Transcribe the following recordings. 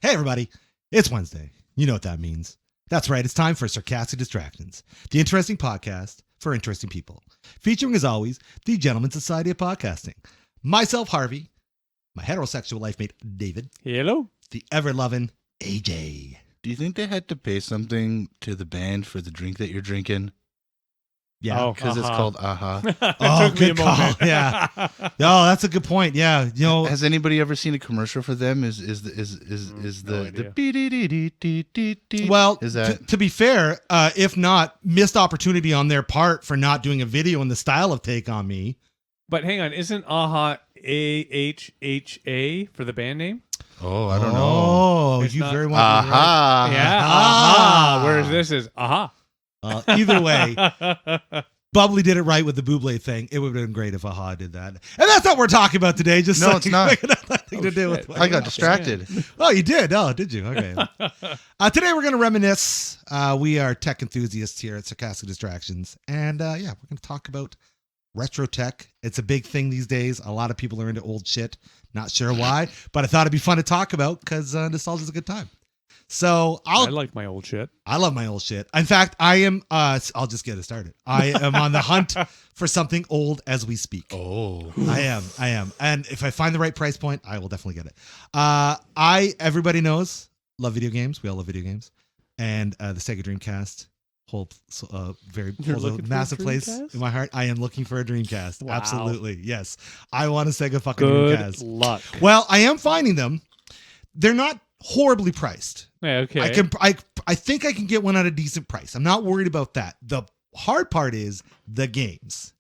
Hey, everybody. It's Wednesday. You know what that means. That's right. It's time for Sarcastic Distractions, the interesting podcast for interesting people. Featuring, as always, the Gentleman Society of Podcasting. Myself, Harvey. My heterosexual life mate, David. Hello. The ever-loving AJ. Do you think they had to pay something to the band for the drink that you're drinking? Yeah. Because it's called Aha. Oh, good call. Yeah. Oh, that's a good point. Yeah. You know, Has anybody ever seen a commercial for them? Is No the idea. beep-dee-dee-dee-dee-dee-dee. well, Is that to be fair, if not, missed opportunity on their part for not doing a video in the style of Take On Me. But hang on, isn't AHA AHHA for the band name? Oh, I don't know. Oh, It's you not- very well. be right. Aha. Yeah, Ah. AHA. Whereas this is AHA. Either way, Bubbly did it right with the Buble thing. It would have been great if Aha did that. And that's not what we're talking about today. Just No, like, it's not. it had nothing to do with shit. I got distracted. Oh, you did? Oh, did you? Okay. Today we're going to reminisce. We are tech enthusiasts here at Sarcastic Distractions. And we're going to talk about retro tech. It's a big thing these days. A lot of people are into old shit. Not sure why, but I thought it'd be fun to talk about because nostalgia's a good time. So I like my old shit. I love my old shit. In fact, I am, I'll just get it started. I am on the hunt for something old as we speak. Oh. I am. And if I find the right price point, I will definitely get it. Everybody knows, love video games. We all love video games. And the Sega Dreamcast holds You're holds a looking for a massive place Dreamcast? in my heart. I am looking for a Dreamcast. Wow. Absolutely. Yes. I want a Sega fucking Good Dreamcast. luck. Well, I am finding them. They're not horribly priced. Yeah, okay. I think I can get one at a decent price. I'm not worried about that. The hard part is the games.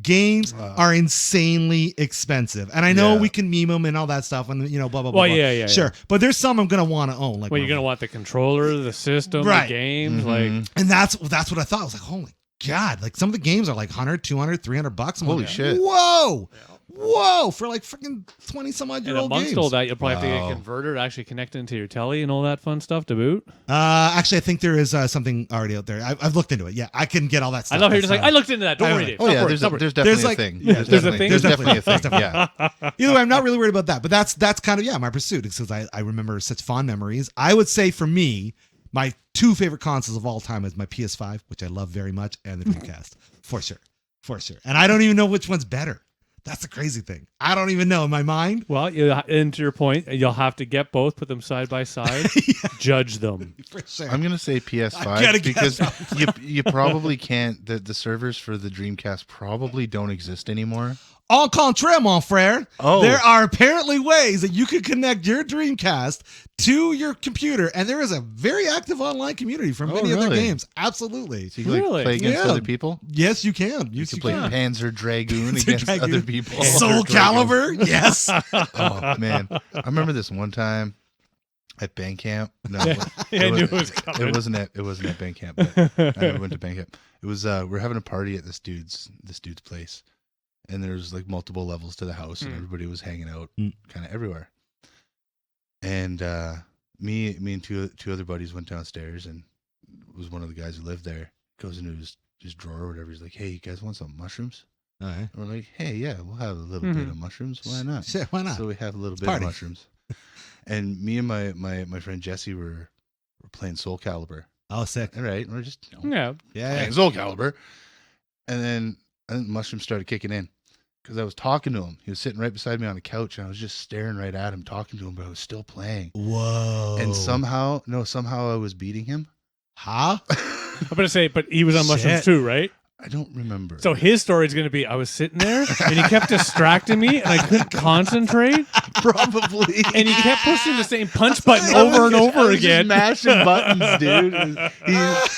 Games are insanely expensive. And I know Yeah. we can meme them and all that stuff and blah blah blah. Well, blah. yeah. Sure. But there's some I'm going to want to own Well, you're going to want the controller, the system, Right. the games. Mhm. Like, And that's what I thought. I was like, "Holy God." Like some of the games are like 100, 200, 300 bucks. I'm Holy like, shit. Whoa. Whoa, for like freaking 20 some odd and year old amongst games. all that, you'll probably have to Wow. get a converter to actually connect into your telly and all that fun stuff to boot. Actually, I think there is something already out there. I've looked into it. Yeah, I can get all that I stuff. love how you're just like, That's I looked into that. Don't I worry, know. Dave. Oh, Don't yeah, worry, there's don't worry. definitely There's a like- thing. yeah, There's there's a definitely- thing. There's There's definitely a thing. definitely- Yeah. Either way, I'm not really worried about that, but that's kind of my pursuit because I remember such fond memories. I would say for me, my two favorite consoles of all time is my PS5, which I love very much, and the Dreamcast, for sure. And I don't even know which one's better. That's the crazy thing. I don't even know in my mind. Well, and to your point, you'll have to get both, put them side by side, judge them. For sure. I'm gonna say I PS5 gotta because guess. you probably can't. The servers for the Dreamcast probably don't exist anymore. Au contraire, mon frere. Oh. There are apparently ways that you can connect your Dreamcast to your computer, and there is a very active online community for Oh, many of their really? games. Absolutely. So you can Really? play against Yeah. other people. Yes, you can. You Yes, can you play can. Panzer Dragoon Panzer against Dragoon. other people. Soul Calibur. Yes. Oh man, I remember this one time at band camp. No, I knew it was coming. It wasn't at band camp. But I never went to band camp. It was we're having a party at this dude's place, and there's like multiple levels to the house, and everybody was hanging out kind of everywhere. And me and two other buddies went downstairs, and it was one of the guys who lived there. Goes into his drawer or whatever. He's like, "Hey, you guys want some mushrooms?" All right. And we're like, "Hey, yeah, we'll have a little bit of mushrooms. Why not?" Shit, why not? So we have a little bit party. of mushrooms. And me and my friend Jesse were playing Soul Calibur. Oh, sick. All right, we're just Yeah. Yeah. playing Soul Calibur. And then mushrooms started kicking in because I was talking to him. He was sitting right beside me on the couch, and I was just staring right at him, talking to him, but I was still playing. Whoa. And somehow I was beating him. Huh? I'm going to say, but he was on Shit. mushrooms too, right? I don't remember. So his story is going to be, I was sitting there and he kept distracting me and I couldn't concentrate. probably. And he kept pushing the same punch button over and I over was again. just mashing buttons, dude.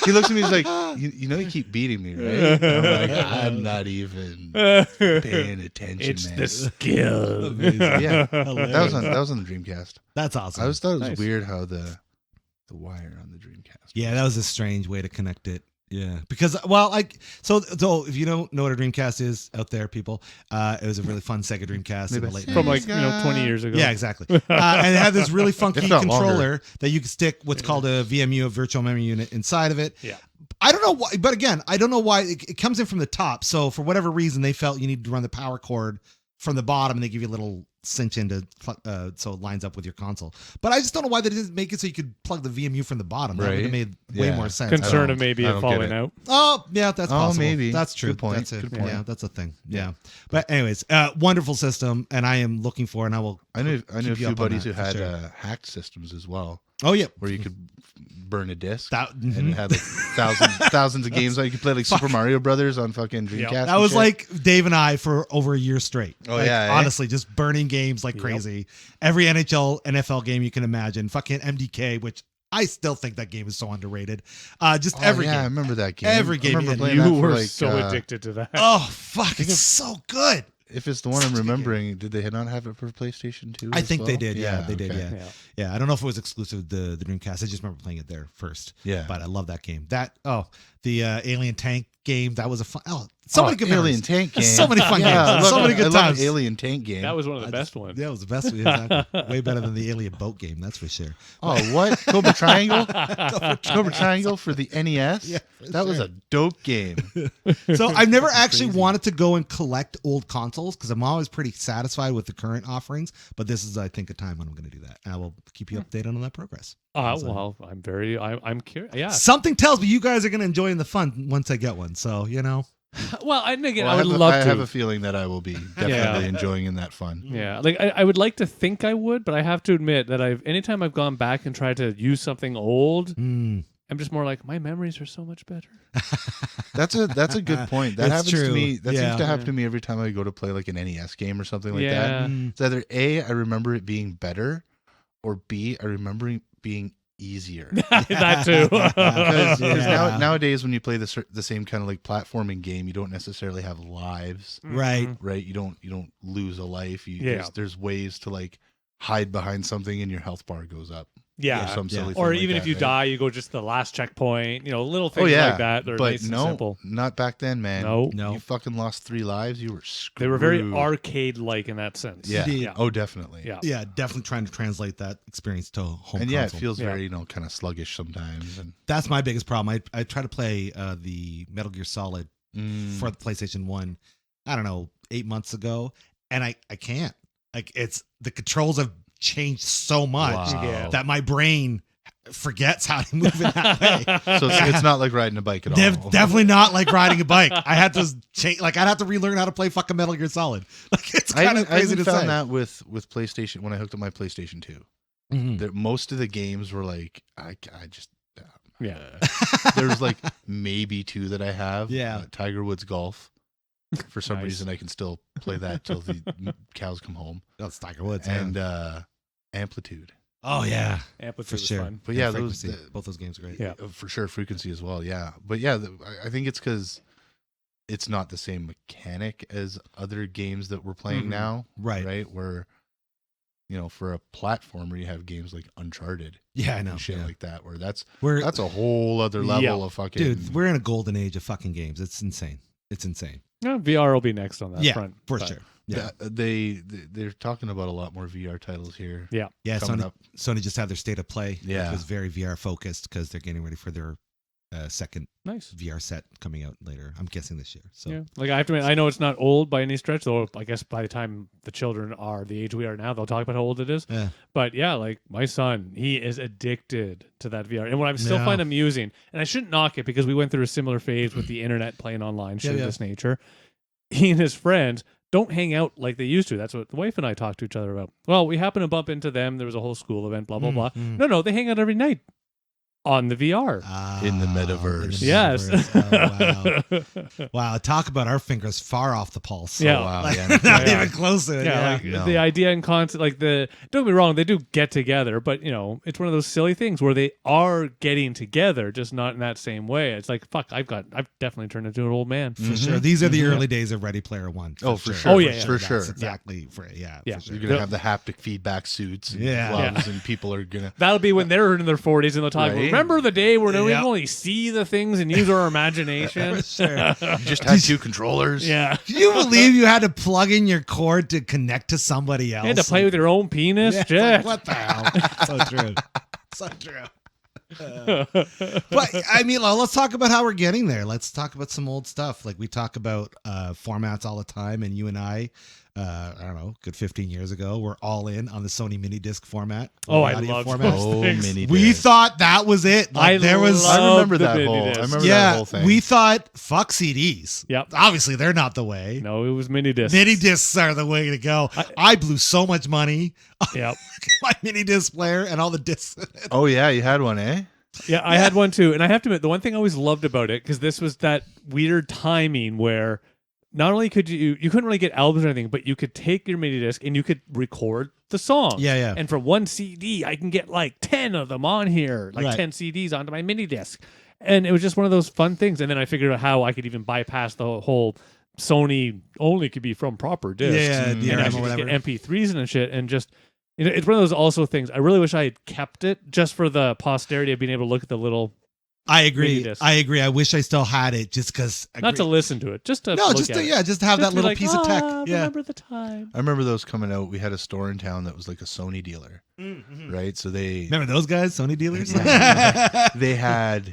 He looks at me. He's like, you know, you keep beating me, right? And I'm like, I'm not even paying attention, It's man. the skill. Amazing. Yeah, Hilarious. that was on the Dreamcast. That's awesome. I always thought it was Nice. weird how the wire on the Dreamcast. Yeah, that was a strange way to connect it. Yeah, because so if you don't know what a Dreamcast is out there, people, it was a really fun Sega Dreamcast in the late From 90s. like 20 years ago. Yeah, exactly. And it had this really funky If not controller longer. that you could stick what's called a VMU, a virtual memory unit, inside of it. Yeah. I don't know why, but again, I don't know why it comes in from the top. So for whatever reason, they felt you needed to run the power cord from the bottom, and they give you a little cinch into so it lines up with your console. But I just don't know why they didn't make it so you could plug the VMU from the bottom. That would have Right. made way Yeah. more sense. Concern I of maybe I it don't get falling it. out. Oh, yeah, that's possible. maybe. That's true. Good point. That's it. Good point. Yeah, that's a thing. Yeah. But anyways, wonderful system, and I am looking for, and I will. I knew keep a you few up on buddies that who had for sure. hacked systems as well, Oh yeah, where you could burn a disc. that And mhm. it had like thousands of games. Like you could play like Super Mario Brothers on fucking Dreamcast. Yeah. that and was shit. like Dave and I for over a year straight. Oh, Like, yeah, eh? honestly, just burning games like Yep. crazy. Every NHL, NFL game you can imagine. Fucking MDK, which I still think that game is so underrated. Just Oh, every yeah, I game. remember that game. Every I game remember you playing You that for were like, so addicted to that. Oh fuck, think it's so good. If it's the one Such I'm a good remembering, did they not have it for PlayStation 2? I as think they well? did. Yeah, they did. okay. Yeah. Yeah. Yeah, I don't know if it was exclusive to the Dreamcast. I just remember playing it there first. Yeah. But I love that game. The Alien Tank game, that was a fun. Oh, so many good Alien memories. Tank game. So many fun Yeah, I games. love So many it. good I love times. Alien Tank game. That was one of the I best just- ones. Yeah, it was the best. Exactly. Way better than the Alien Boat game, that's for sure. Oh, what? Cobra Triangle? Cobra Triangle for the NES? Yeah, for that was sure. a dope game. So I've never actually Crazy. wanted to go and collect old consoles because I'm always pretty satisfied with the current offerings. But this is, I think, a time when I'm going to do that, and I will keep you updated on that progress. Well, I'm curious. Yeah. Something tells me you guys are going to enjoy the fun once I get one. So Well, and again, Well, I would love I to. have a feeling that I will be definitely enjoying in that fun. Yeah, like I would like to think I would, but I have to admit that anytime I've gone back and tried to use something old, I'm just more like my memories are so much better. That's a good point. That It's happens true. to me. That Yeah. seems to happen to me every time I go to play like an NES game or something like Yeah. that. It's either A, I remember it being better, or B, I remember it being easier. That too. Because Yeah. nowadays, when you play the same kind of like platforming game, you don't necessarily have lives, right. right? You don't lose a life. Yeah. There's ways to like hide behind something, and your health bar goes up. Yeah. Or some Yeah. silly Or thing like even if that, you right? die, you go just to the last checkpoint. Little Oh things yeah, like that. They're but nice and no, simple. not back then, man. No. No. You fucking lost 3 lives. You were screwed. They were very arcade-like in that sense. Yeah. Indeed. Oh, definitely. Yeah. Yeah, definitely trying to translate that experience to home And console. yeah, it feels Yeah. very kind of sluggish sometimes. And That's my biggest problem. I try to play the Metal Gear Solid for the PlayStation 1, I don't know, 8 months ago, and I can't. Like, it's the controls have changed so much Wow. Yeah. that my brain forgets how to move in that way. So it's not like riding a bike at all. Definitely not like riding a bike. I had to change, like I'd have to relearn how to play fucking Metal Gear Solid. Like, it's I kind of even, I crazy even to found say. that with PlayStation when I hooked up my PlayStation 2. Mhm. That most of the games were like I just Yeah. there's like maybe 2 that I have. Yeah. Tiger Woods Golf. For some Nice. reason, I can still play that till the cows come home. That's Tiger Woods. And yeah. Amplitude. Oh yeah, Amplitude for was sure. fun. But yeah, And those Frequency. Both those games are great. Yeah. for sure, frequency as well. Yeah, but yeah, I think it's because it's not the same mechanic as other games that we're playing Mhm. now, Right. right? Where for a platformer, you have games like Uncharted Yeah, I know. and shit yeah. like that, where that's We're a whole other level Yeah. of fucking dude, we're in a golden age of fucking games. It's insane. It's insane. Yeah, VR will be next on that Yeah, front. for but- sure. Yeah, They're talking about a lot more VR titles here. Yeah. yeah. coming Sony, up. Sony just had their state of play. Yeah. It was very VR focused because they're getting ready for their second Nice. VR set coming out later. I'm guessing this year. So Yeah. Like I have to admit, I know it's not old by any stretch, though I guess by the time the children are the age we are now, they'll talk about how old it is. yeah. But yeah, like my son, he is addicted to that VR. And what I still Yeah. find amusing, and I shouldn't knock it because we went through a similar phase with the internet playing online, shit Yeah, of yeah. this nature. He and his friends don't hang out like they used to. That's what the wife and I talk to each other about. Well, we happen to bump into them. There was a whole school event, blah, blah, blah. Mm. No, they hang out every night on the VR. In the metaverse. Yes. metaverse. Oh, wow. Wow. Talk about our fingers far off the pulse. Yeah. Oh, wow. Like, Yeah, not yeah. even close to it. Yeah, Yeah. like No. the idea and concept, like don't get me wrong, they do get together, but it's one of those silly things where they are getting together, just not in that same way. It's like, fuck, I've definitely turned into an old man. For sure. These are the early days of Ready Player One. Oh, for sure. Oh, yeah, for That's sure. Exactly. For yeah. Yeah. For sure. You're gonna have the haptic feedback suits and Yeah. gloves, and people are gonna. That'll be when they're in their 40s and they'll talk. Right. Remember the day where we Yeah. can only see the things and use our imagination? For sure. You just had 2 controllers. Yeah, Can you believe you had to plug in your cord to connect to somebody else? you had to play with your own penis. Yeah, it's Shit. like, what the hell? So true. So true. But I mean, let's talk about how we're getting there. Let's talk about some old stuff. Like we talk about formats all the time, and you and I I don't know, good 15 years ago, were all in on the Sony mini disc format. Oh, the I audio love format. those Oh, things. mini We disc. thought that was it. Like, there was. love I remember the that mini whole. disc. I remember Yeah, that whole thing. we thought fuck CDs. Yep. Obviously, they're not the way. No, it was mini discs. Mini discs are the way to go. I blew so much money on Yep. my mini disc player and all the discs. In it. Oh yeah, you had one, eh? Yeah, I had one too. And I have to admit, the one thing I always loved about it, because this was that weird timing where not only could you couldn't really get albums or anything, but you could take your mini disc and you could record the song. Yeah, yeah. And for one CD, I can get like 10 of them on here, like Right. 10 CDs onto my mini disc. And it was just one of those fun things. And then I figured out how I could even bypass the whole Sony only could be from proper discs. Yeah, And DRM I or could just whatever. get MP3s and shit. And just, you know, it's one of those also things. I really wish I had kept it just for the posterity of being able to look at the little, I Mini agree. disc. I agree. I wish I still had it just because. not to listen to it, just to No, look just at to, it. yeah, just to have Just that to be little like, piece of tech. Yeah. Remember the time. I remember those coming out. We had a store in town that was like a Sony dealer, right? So they Remember those guys, Sony dealers? they had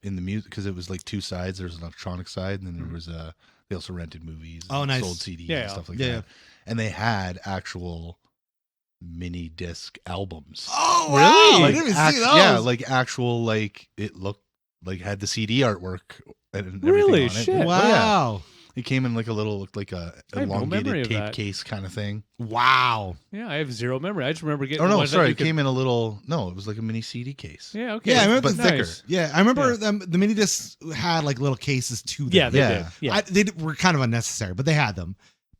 in the music, because it was like two sides. There was an electronic side, and then there was they also rented movies. Oh, and nice. Sold CDs Yeah, and stuff like yeah. that. And they had actual mini disc albums. Oh, wow. Really? I Like didn't even see those. Yeah, like actual, like it looked like had the CD artwork and everything Really? on it. Shit. Oh, yeah. Wow. It came in like a little, looked like a I have no memory elongated of tape that. case kind of thing. Wow. Yeah, I have zero memory. I just remember getting. Oh the no, ones that sorry, you it could- came in a little. No, it was like a mini CD case. Yeah, okay. Yeah, I remember but the thicker. Nice. Yeah, I remember the mini discs had like little cases to them. Yeah, they Yeah. did. Yeah. They were kind of unnecessary, but they had them.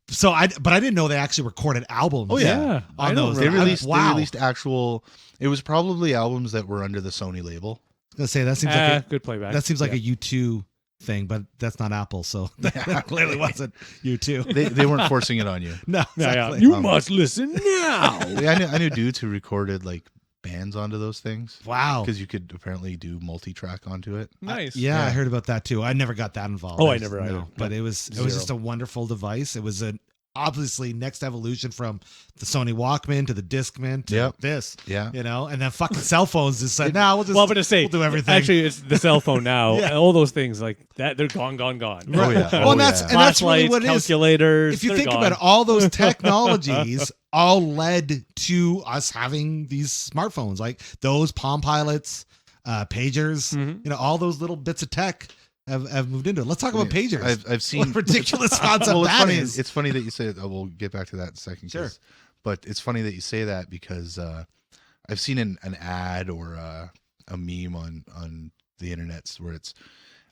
So but I didn't know they actually recorded albums. Oh, yeah. I on don't those. They remember. released. Wow. They released actual. It was probably albums that were under the Sony label. I was gonna say that seems like Good playback. that seems like Yeah. a U2 thing, but that's not Apple, so that clearly wasn't U2. They weren't forcing it on you. No, Yeah, exactly. You must listen now. Yeah, I knew dudes who recorded like bands onto those things Wow. because you could apparently do multi-track onto it. Nice. Yeah, I Yeah. heard about that too. I never got that involved. Oh, I never either. No, but it was Zero. just a wonderful device. It was an obviously next evolution from the Sony Walkman to the Discman to Yep. this. Yeah. You know, and then fucking cell phones just said, "No, we'll just Well, but to say, we'll do everything." Actually, it's the cell phone now. Yeah. All those things like that, they're gone. Oh yeah. Well, Oh, and that's yeah. and that's really Flashlights, what it is. calculators. If you they're think gone. about it, all those technologies all led to us having these smartphones, like those Palm Pilots, pagers. Mhm. You know, all those little bits of tech have moved into it. Let's talk about pagers. I've seen What a ridiculous concept well, it's that funny. is. It's funny that you say. We'll get back to that in a second. Sure. But it's funny that you say that because I've seen an ad or a meme on the internet where it's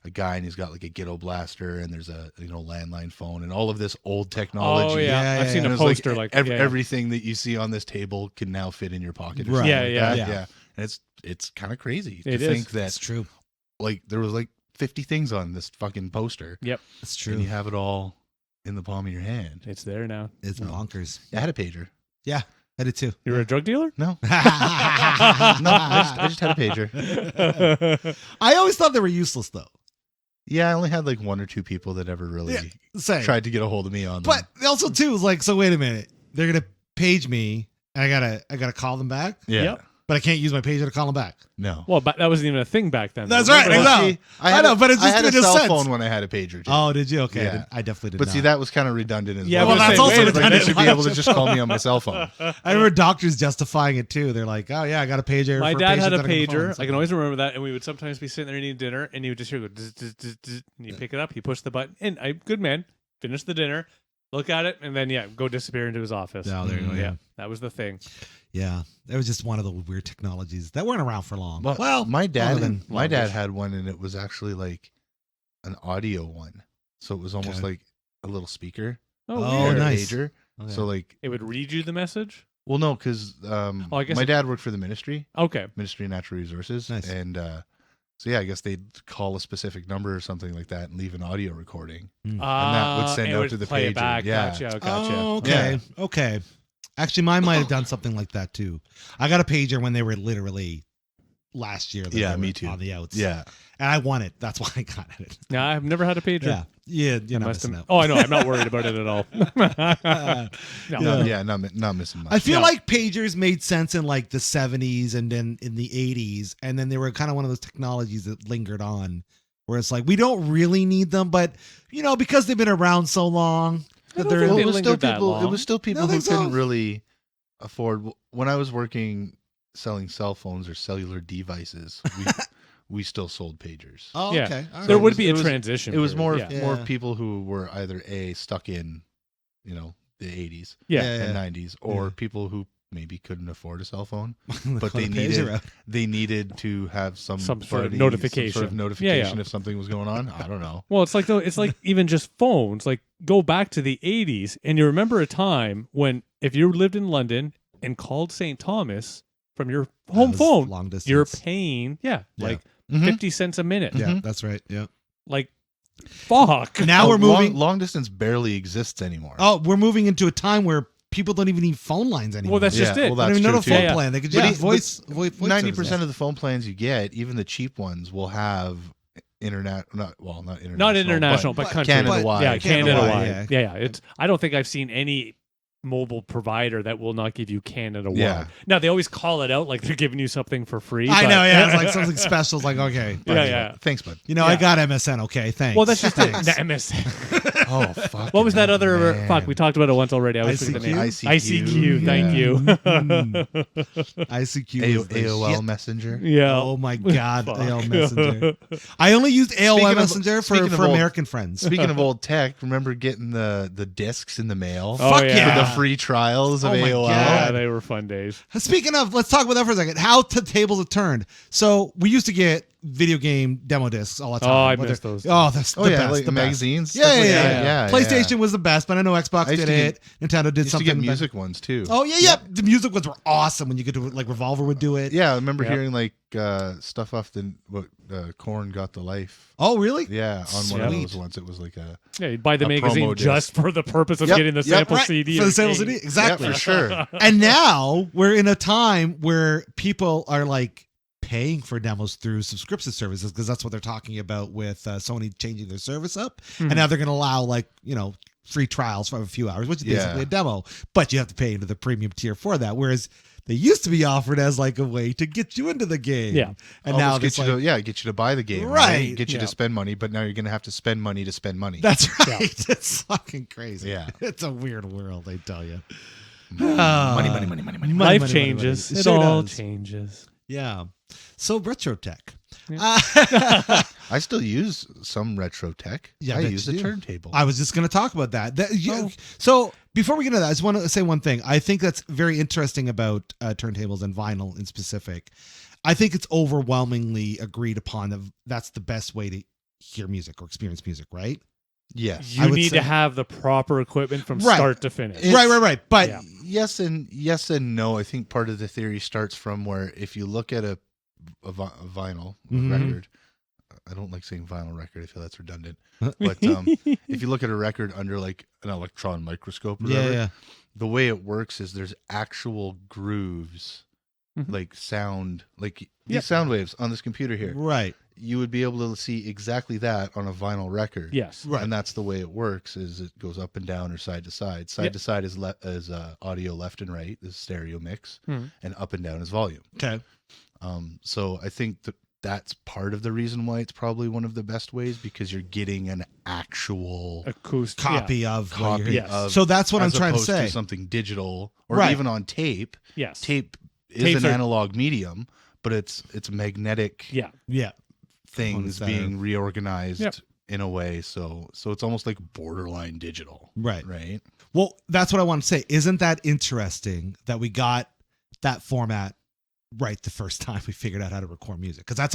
a guy and he's got like a ghetto blaster and there's a landline phone and all of this old technology. Oh yeah, Yeah, I've yeah, seen And a it's like poster like, ev- yeah. everything that you see on this table can now fit in your pocket. Or Right. something Yeah, like yeah. that. Yeah. And it's kind of crazy It to is. think that That's true. like there was like 50 things on this fucking poster That's and true. you have it all in the palm of your hand. It's there now. It's No. bonkers. I had a pager. Yeah, I did too. You're a drug dealer? No, no, I just had a pager. I always thought they were useless though. Yeah, I only had like one or two people that ever really Yeah, Same. tried to get a hold of me on them. But also too is like, so wait a minute, they're gonna page me, and I gotta call them back, yeah, Yep. but I can't use my pager to call them back. no. Well, but that wasn't even a thing back then. That's though. right, Remember I that? know. See, I know, but it I just had a made no cell sense. phone when I had a pager. Too. Oh, did you? Okay, Yeah. I definitely did But not. see, that was kind of redundant as Yeah, well. well, that's say, also wait a Like, minute. they should be able to just call me on my cell phone. I remember doctors justifying it too. They're like, "Oh yeah, I got a pager." My for dad had patients a that are on the phone." pager. It's I like, can always remember that, and we would sometimes be sitting there eating dinner, and he would just hear go, zzz, zzz, zzz, zzz, and you pick it up, you push the button, and good man, finish the dinner, look at it, and then go disappear into his office. Oh, there you go. yeah, Yeah, that was the thing. yeah. That was just one of the weird technologies that weren't around for long. Well, my other dad than my dad had one, and it was actually like an audio one, so it was almost Okay. like a little speaker. Oh, Oh, weird. or a nice. pager. Okay. So like, It would read you the message. well, no, because I guess my it- dad worked for the Ministry Okay. of Natural Resources, Nice. and so yeah, I guess they'd call a specific number or something like that and leave an audio recording. that would send it out would to the play pager. it back. Yeah. Gotcha. Oh, okay. Okay. Actually, mine might have done something like that too. I got a pager when they were literally last year. That Yeah, they were me too. On the outs. Yeah, And I won it. That's why I got it. No, I've never had a pager. Yeah. Yeah. You're not Must missing have- out. Oh, I know. I'm not worried about it at all. No. Yeah. yeah, not missing much. I feel No. like pagers made sense in like the 70s and then in the 80s. And then they were kind of one of those technologies that lingered on where it's like, we don't really need them, but because they've been around so long, I don't They're- think Well, they it was still lingered that people. It long. was still people No, who think so. couldn't really afford. When I was working selling cell phones or cellular devices, we still sold pagers. Oh, Yeah. okay. All There right. would be a it was- transition. It was period, more yeah. more Yeah. people who were either stuck in, the 80s Yeah. and 90s, or Yeah. people who maybe couldn't afford a cell phone, They but call they the pager needed out. they needed to have some Some sort of buddy, notification. some sort of Yeah, notification yeah. if something was going on. I don't know. Well, it's like even just phones. Like go back to the 80s, and you remember a time when if you lived in London and called St. Thomas from your home That was phone, long distance. you're paying like Mhm. 50 cents a minute. Yeah, Mhm. that's right. Yeah. Like fuck. Now we're moving. Long distance barely exists anymore. Oh, we're moving into a time where people don't even need phone lines anymore. Well, that's Yeah, just it. well, they don't that's even know true, the phone too. Yeah. plan. They could But just he- voice 90% of the phone plans you get, even the cheap ones, will have not international, Not international, but, but country. Canada wide. Yeah, Canada Canada-wide, wide. Yeah. It's. I don't think I've seen any mobile provider that will not give you Canada wide. Yeah. Now they always call it out like they're giving you something for free. I but- know, yeah. It's like something special. It's like, okay. Yeah, yeah. Thanks, bud. You know, I Yeah. got MSN. Okay, thanks. Well, that's just it. Thanks. The MSN. Oh, fuck. What was that other? man. Fuck, we talked about it once already. I always forget the name. ICQ. ICQ. Thank Yeah. you. ICQ. is the AOL shit. Messenger. Yeah. Oh my God, Fuck. AOL Messenger. I only used AOL Speaking of- Messenger speaking for of old- American friends. Speaking of old tech, remember getting the discs in the mail Oh, Fuck yeah. for yeah. the free trials of Oh my AOL? Yeah, God. they were fun days. Speaking of, let's talk about that for a second. How the tables have turned. So we used to get video game demo discs all the time. Oh, I Whether- miss those. Oh, that's Oh the yeah, best. like the best. magazines. Yeah, stuff like yeah, that. yeah. PlayStation was the best, but I know Xbox I used did to it. Nintendo did Used to something. get better. music ones too. Oh yeah. The music ones were awesome when you could do it. Like Revolver would do it. Yeah, I remember Yep. hearing like stuff off Korn Got the Life. Oh really? Yeah, on one of Sweet. those ones. It was like a Yeah, you'd buy the A magazine promo just for the purpose of Yep, getting the yep, sample Right, CD. for or the sample game. CD. Exactly. yeah, for sure. And now we're in a time where people are like paying for demos through subscription services because that's what they're talking about with Sony changing their service up. Mhm. And now they're going to allow free trials for a few hours, which is basically Yeah. a demo, but you have to pay into the premium tier for that. Whereas they used to be offered as like a way to get you into the game. Yeah. And now Almost it's get you like, get you to buy the game, Right. Get you Yeah. to spend money, but now you're going to have to spend money to spend money. that's right. It's fucking crazy. Yeah. It's a weird world, I tell you. money. Life changes. It all does. changes. Yeah. So retro tech. Yeah. I still use some retro tech. Yeah, I bet use you a do. turntable. I was just going to talk about that. Oh. So before we get into that, I just want to say one thing. I think that's very interesting about turntables and vinyl in specific. I think it's overwhelmingly agreed upon that that's the best way to hear music or experience music, right? Yes. I You would need say- to have the proper equipment from Right. start to finish. It's- Right. But Yeah. Yes and no. I think part of the theory starts from where if you look at a vinyl Mhm. record, I don't like saying vinyl record. I feel that's redundant. But if you look at a record under like an electron microscope, or whatever, yeah. the way it works is there's actual grooves, Mhm. like sound, like these Yep. sound waves on this computer here. Right. You would be able to see exactly that on a vinyl record. Yes. Right. And that's the way it works. Is it goes up and down or side to side. Side Yep. to side is audio left and right, is stereo mix, Mhm. and up and down is volume. Okay. So I think that's part of the reason why it's probably one of the best ways, because you're getting an actual Acoustic Copy of what you're copy hearing. Yes. of. So that's what I'm as trying to opposed say. something digital, or Right. even on tape. Yeah. Yes. Tape is Tapes an are- analog medium, but it's magnetic Yeah. Yeah. things that being reorganized Yep. in a way. So it's almost like borderline digital, Right. right? Well, that's what I want to say. Isn't that interesting that we got that format right the first time we figured out how to record music? Because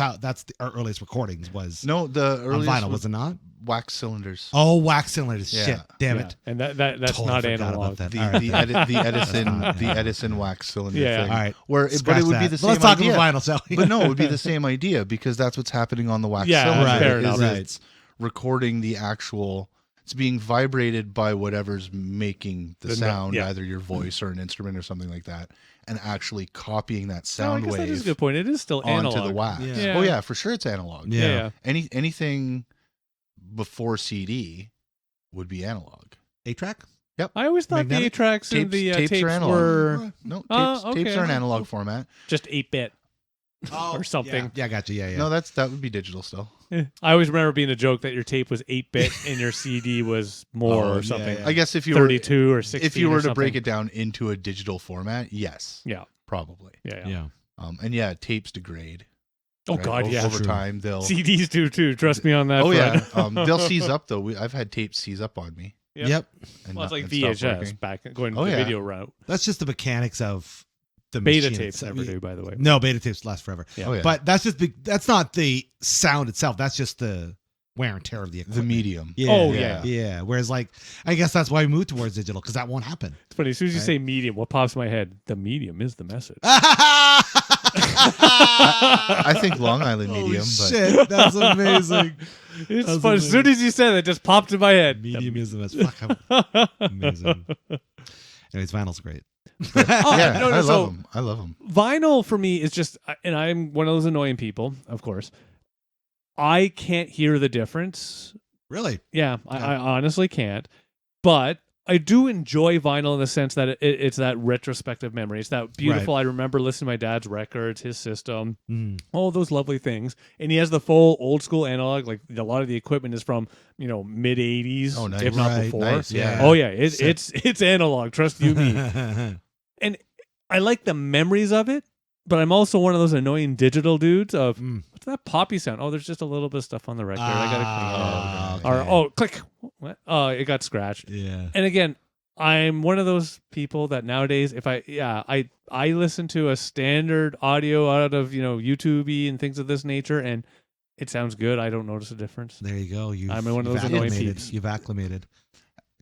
our earliest recordings was No, the on earliest vinyl, was it not? wax cylinders. Oh, wax cylinders. Yeah. Shit. Damn Yeah. it. And that's Totally not forgot analog. about that. The All right. the, the Edison not- the Edison wax cylinder Yeah. thing. All right. Where but Scratch it would be that. the But same let's talk idea. about vinyl, shall we? But no, it would be the same idea, because that's what's happening on the wax Yeah, cylinder. right, fair is enough. right. It's recording the actual. It's being vibrated by whatever's making the The sound, yeah. either your voice or an instrument or something like that, and actually copying that No, I sound guess that is a wave good point. It is still analog. onto the wax. Yeah. Yeah. Oh yeah, for sure it's analog. Yeah. Yeah. Anything before CD would be analog. 8-track? I always thought Magnetic? the 8-tracks and the Tapes are tapes analog. were No, tapes, Oh, tapes okay. are an analog format. just 8-bit. or something. Yeah, I got you. Yeah. No, that would be digital still. I always remember being a joke that your tape was 8-bit and your CD was more Oh, or something. yeah. I guess if you were 32 or 16. if you were or to break something. it down into a digital format, yes, Yeah. probably. Yeah. And yeah, tapes degrade. Oh right? God, yeah. Over True. time, they'll. CDs do too. Trust me on that. Oh Fred. yeah, they'll seize up though. I've had tapes seize up on me. Yep. And Well, it's like and stop VHS working. back going Oh, the yeah. video route. That's just the mechanics of the Beta machine tapes itself. never do, by the way. No, beta tapes last forever. Yeah. Oh yeah, But that's not the sound itself. That's just the wear and tear of the the equipment. medium. Yeah. Oh, Yeah. Whereas, like, I guess that's why we moved towards digital, because that won't happen. It's funny. As soon as you Right. say medium, what pops in my head? The medium is the message. I think Long Island Holy medium, but shit, that's amazing. It's That's fun. As soon as you said that, it just popped in my head. Medium is the best. Fuck, amazing. Anyways, vinyl's great. Oh, yeah, no, I so- love them. I love them. Vinyl for me is just, and I'm one of those annoying people, of course. I can't hear the difference. Really? Yeah, Okay. I honestly can't. But I do enjoy vinyl in the sense that it's that retrospective memory. It's that beautiful. I remember listening to my dad's records, his system, Mm. all those lovely things. And he has the full old school analog. Like a lot of the equipment is from mid '80s, Oh, nice. if not Right, before. nice, yeah. Oh yeah, Sick. it's analog. Trust you me. I like the memories of it, but I'm also one of those annoying digital dudes of Mm. what's that poppy sound? Oh, there's just a little bit of stuff on the record. I gotta clean it. okay. Or click. What? Oh, it got scratched. Yeah. And again, I'm one of those people that nowadays, if I listen to a standard audio out of YouTube and things of this nature, and it sounds good. I don't notice a difference. There you go. I'm one of you've those annoying acclimated. peeps. You've acclimated.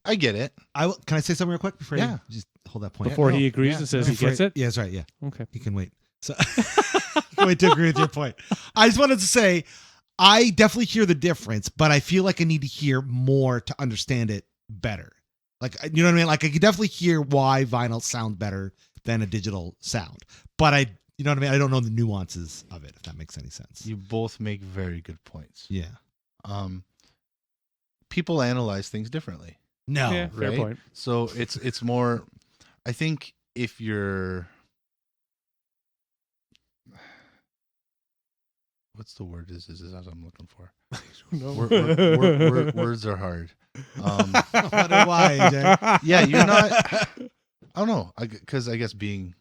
I get it. Can I say something real quick before Yeah. you just hold that point? Before no, he agrees yeah, and says he Before- gets it. Yeah, that's right. Yeah, Okay. he can wait. So he can wait to agree with your point. I just wanted to say I definitely hear the difference, but I feel like I need to hear more to understand it better. Like, you know what I mean? Like, I can definitely hear why vinyl sounds better than a digital sound, but you know what I mean? I don't know the nuances of it, if that makes any sense. You both make very good points. Yeah. People analyze things differently. No. Yeah, fair right? point. So it's more. I think if you're, what's the word? Is what I'm looking for. Words are hard. I wonder why, AJ. Yeah, you're not. I don't know, because I guess being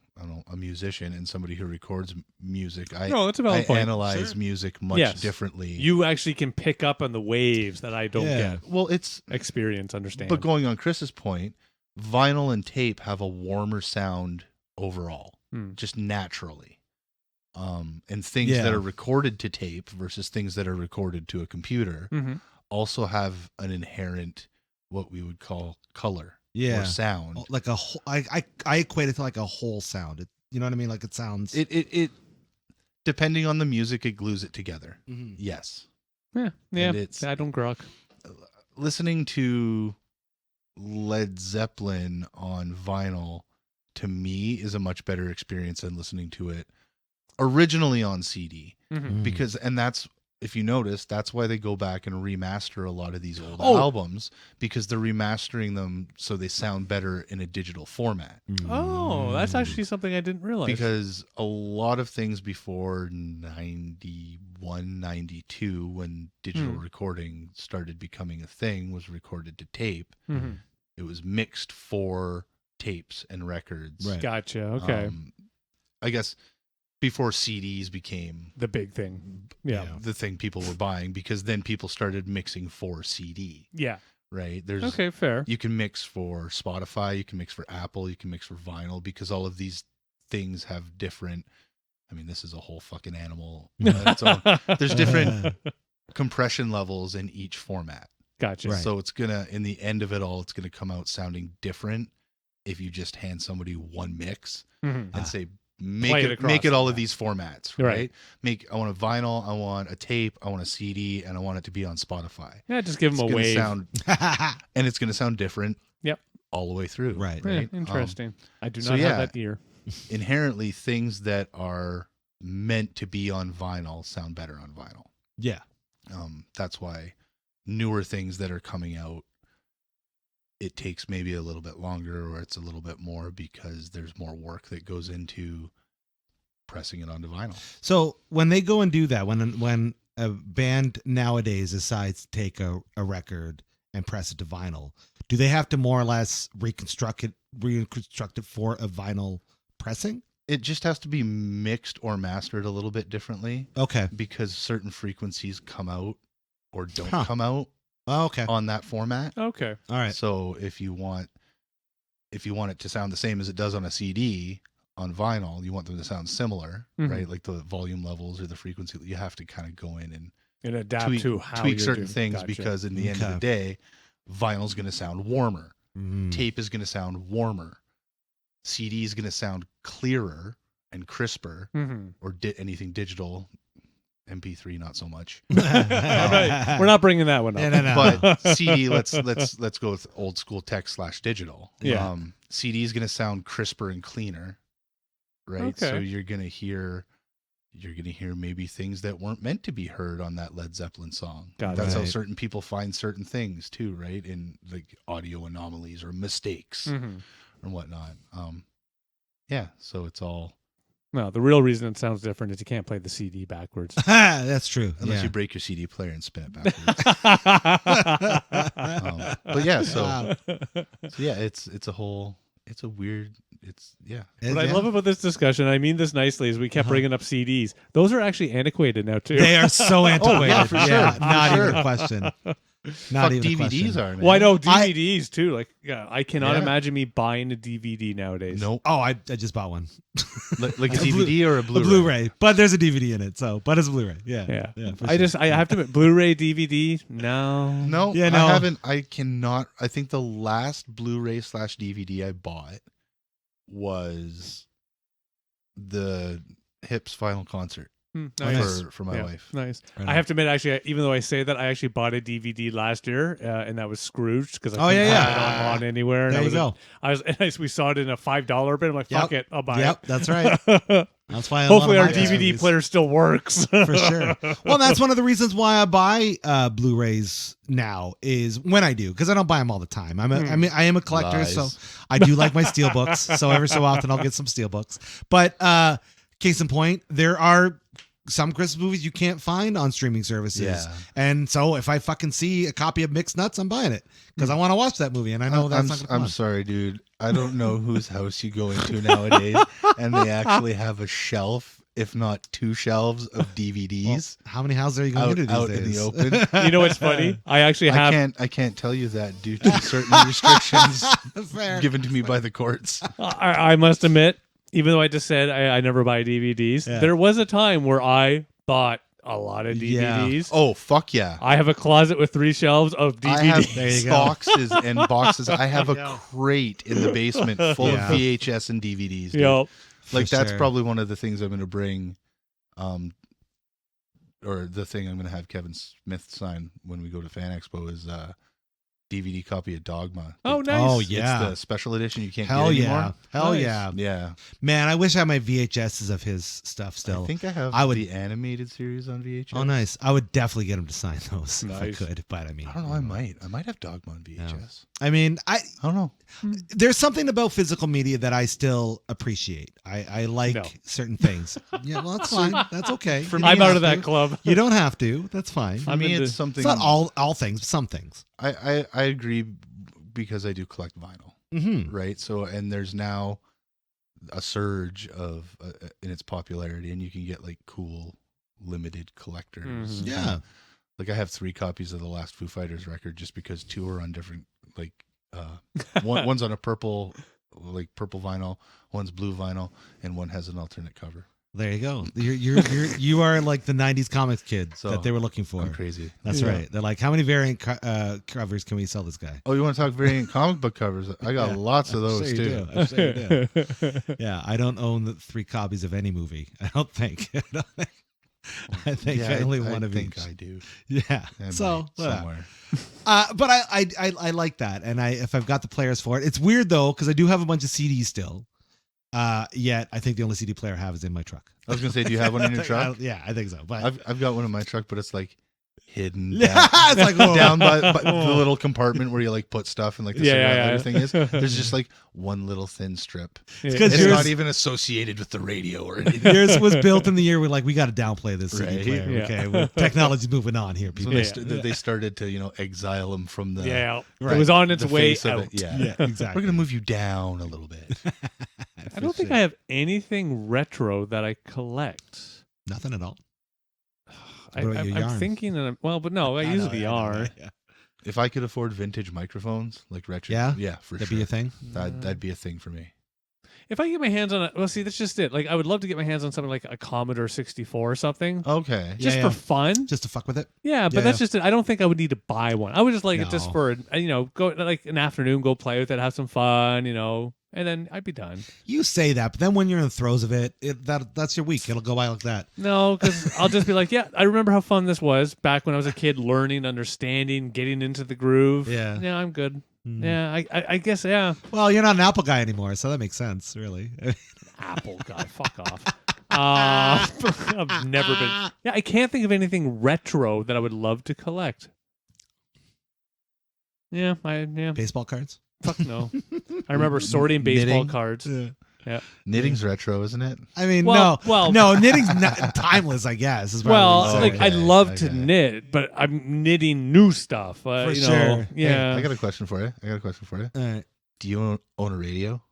a musician and somebody who records music, No, that's a I valid point. analyze Sure. music much Yes. differently. You actually can pick up on the waves that I don't Yeah. get. Well, it's Experience, understand. but going on Chris's point, vinyl and tape have a warmer sound overall, Hmm. just naturally. And things Yeah. that are recorded to tape versus things that are recorded to a computer Mm-hmm. also have an inherent what we would call color Yeah. or sound. Like a whole, I equate it to like a whole sound. You know what I mean? Like it sounds. It depending on the music, it glues it together. Mhm. Yes. Yeah. And it's- I don't grok. Listening to Led Zeppelin on vinyl to me is a much better experience than listening to it originally on CD, Mm-hmm. because that's, if you notice, that's why they go back and remaster a lot of these old Oh. albums, because they're remastering them so they sound better in a digital format. Oh, that's actually something I didn't realize. Because a lot of things before 91, 92, when digital recording started becoming a thing, was recorded to tape. Mhm. It was mixed for tapes and records. Right. Gotcha. Okay. I guess before CDs became The big thing. Yeah. the thing people were buying, because then people started mixing for CD, Yeah. right? There's Okay, fair. You can mix for Spotify, you can mix for Apple, you can mix for vinyl, because all of these things have different, I mean, this is a whole fucking animal on its own. There's different compression levels in each format. Gotcha. Right. So it's gonna, in the end of it all, it's gonna come out sounding different if you just hand somebody one mix Mhm. and say, Play make it it across all them. of these formats, Right. right? I want a vinyl, I want a tape, I want a CD, and I want it to be on Spotify. Yeah, just give It's them a gonna wave. sound, and it's gonna sound different. Yep. All the way through. Right. Yeah, Right. interesting. I do so not yeah. have that ear. Inherently, things that are meant to be on vinyl sound better on vinyl. Yeah. That's why newer things that are coming out, it takes maybe a little bit longer, or it's a little bit more, because there's more work that goes into pressing it onto vinyl. So when they go and do that, when a band nowadays decides to take a record and press it to vinyl, do they have to more or less reconstruct it for a vinyl pressing? It just has to be mixed or mastered a little bit differently. Okay. Because certain frequencies come out or don't Huh. come out Okay. on that format. Okay. All right. So if you want it to sound the same as it does on a CD, on vinyl, you want them to sound similar, right? Like the volume levels or the frequency. You have to kind of go in And adapt tweak, to how tweak you're certain doing. things Gotcha. because in the end of the day, vinyl's going to sound warmer. Tape is going to sound warmer. CD is going to sound clearer and crisper, or anything digital. MP3 not so much. Right. We're not bringing that one up. No. But CD, let's go with old school tech / digital. Yeah. CD is going to sound crisper and cleaner, right? Okay. So you're going to hear maybe things that weren't meant to be heard on that Led Zeppelin song. Got it. That's how Right. certain people find certain things too, right? In like audio anomalies or mistakes and whatnot. Yeah. So it's all No, the real reason it sounds different is you can't play the CD backwards. That's true. unless Yeah. you break your CD player and spin it backwards. But yeah, so Wow. yeah, it's a weird. What I love about this discussion, I mean this nicely, is we kept bringing up CDs. Those are actually antiquated now too. They are so antiquated. yeah, for sure, for Not sure. even a question. Not Fuck even a DVDs question. are now. Well, I know DVDs too. Like, yeah, I cannot Yeah. imagine me buying a DVD nowadays. Nope. Oh, I just bought one. Like a DVD or a A Blu-ray? Blu-ray, but there's a DVD in it. But it's a Blu-ray. Yeah. Yeah, for I sure. I have to admit, Blu-ray, DVD, no. No, Yeah, no. I haven't. I cannot. I think the last Blu-ray / DVD I bought was the Hips final concert Nice. for my Yeah, wife. Nice. Right I on. have to admit, actually, even though I say that, I actually bought a DVD last year, and that was Scrooge because I Oh, couldn't yeah, find yeah. it on anywhere. And There I you was, go. we saw it in a $5 bin. I'm like, fuck Yep. it, I'll buy Yep, that's right. it. That's why. Hopefully, a our lot of my DVD movies- player still works. for sure. Well, that's one of the reasons why I buy Blu-rays now is when I do, because I don't buy them all the time. I am a collector, Lies. so I do like my steelbooks. So every so often I'll get some steelbooks. But case in point, there are some Christmas movies you can't find on streaming services. Yeah. And so if I fucking see a copy of Mixed Nuts, I'm buying it because I want to watch that movie, and I know that's not going to come I'm sorry, dude. I don't know whose house you go into nowadays, and they actually have a shelf, if not 2 shelves of DVDs How many houses are you going to do out these in the days? open. You know what's funny? I actually have. I can't tell you that due to certain restrictions Fair. given to me by the courts. I must admit, even though I just said I never buy DVDs, Yeah. there was a time where I bought a lot of Yeah. DVDs. Oh, fuck yeah. I have a closet with 3 shelves of I have DVDs. There you go. boxes and boxes. I have a crate in the basement full Yeah. of VHS and DVDs. dude. Yo, Like For that's sure. probably one of the things I'm going to bring, or the thing I'm going to have Kevin Smith sign when we go to Fan Expo is DVD copy of Dogma. oh nice. Oh, It's yeah. the special edition you can't Hell get yeah. anymore. Hell Nice. yeah. Yeah. Man, I wish I had my VHSs of his stuff still. I think I have I would- the animated series on VHS. Oh, nice. I would definitely get him to sign those if I Nice. could. But I mean, I don't know. I might have Dogma on VHS. I mean, I don't know. there's something about physical media that I still appreciate. I like No. certain things. Yeah, well, that's fine. That's okay. For You me, don't I'm out have of that to. club. You don't have to. That's fine. For I'm me, into- it's something. It's not all things, but some things. I agree because I do collect vinyl. Mm-hmm. Right. So, and there's now a surge of in its popularity, and you can get like cool limited collectors. Mhm. Yeah. Like I have 3 copies of the last Foo Fighters record just because 2 are on different, like one's on a purple vinyl, one's blue vinyl, and one has an alternate cover. There you go. You are like the '90s comics kid So, that they were looking for. I'm crazy. That's Yeah. right. They're like, how many variant covers can we sell this guy? Oh, you want to talk variant comic book covers? I got Yeah. lots of I'm those sure you too. do. I'm sure you do. Yeah, I don't own the 3 copies of any movie. I don't think. I think I only one of think each. I do. Yeah. I So might whatever. somewhere. But I like that, and if I've got the players for it, it's weird though because I do have a bunch of CDs still. Yet I think the only CD player I have is in my truck. I was gonna say, do you have one in your truck? Yeah, I think so. But I've got one in my truck, but it's like hidden It's like, whoa. down by the little compartment where you like put stuff and like the cigarette lighter thing is. There's just like one little thin strip. Because It's yours, not even associated with the radio or anything. yours was built in the year where like we got to downplay this CD Right. player. Yeah. Okay, well, technology's moving on here, people. So they started to exile him from the Right. It was on its the way face of out. it. Yeah. Yeah, exactly. We're gonna move you down a little bit. I don't think I have anything retro that I collect. Nothing at all. I, What about your I'm yarn? thinking, but no, I use know, the I know, yarn. yeah. If I could afford vintage microphones, like retro, Yeah? for That'd sure, be a thing. that'd be a thing for me. If I get my hands on see, that's just it. Like, I would love to get my hands on something like a Commodore 64 or something, Okay, just Yeah, for yeah. fun. Just to fuck with it. Yeah, but Yeah, that's just it. I don't think I would need to buy one. I would just like it just No. for go like an afternoon, go play with it, have some fun, and then I'd be done. You say that, but then when you're in the throes of it, that's your week. It'll go by like that. No, because I'll just be like, yeah, I remember how fun this was back when I was a kid, learning, understanding, getting into the groove. Yeah. Yeah, I'm good. Mm. Yeah, I guess, yeah. Well, you're not an Apple guy anymore, so that makes sense, really. Apple guy, fuck off. I've never been. Yeah, I can't think of anything retro that I would love to collect. Yeah. Baseball cards. Fuck no. I remember sorting baseball Knitting. cards. Yeah. knitting's retro, isn't it? I mean, Well- no, knitting's not timeless. I guess. Is probably what Well, you're like saying. I Okay, love to okay. knit, but I'm knitting new stuff. For you know, sure. Yeah. I got a question for you. All right. Do you own a radio,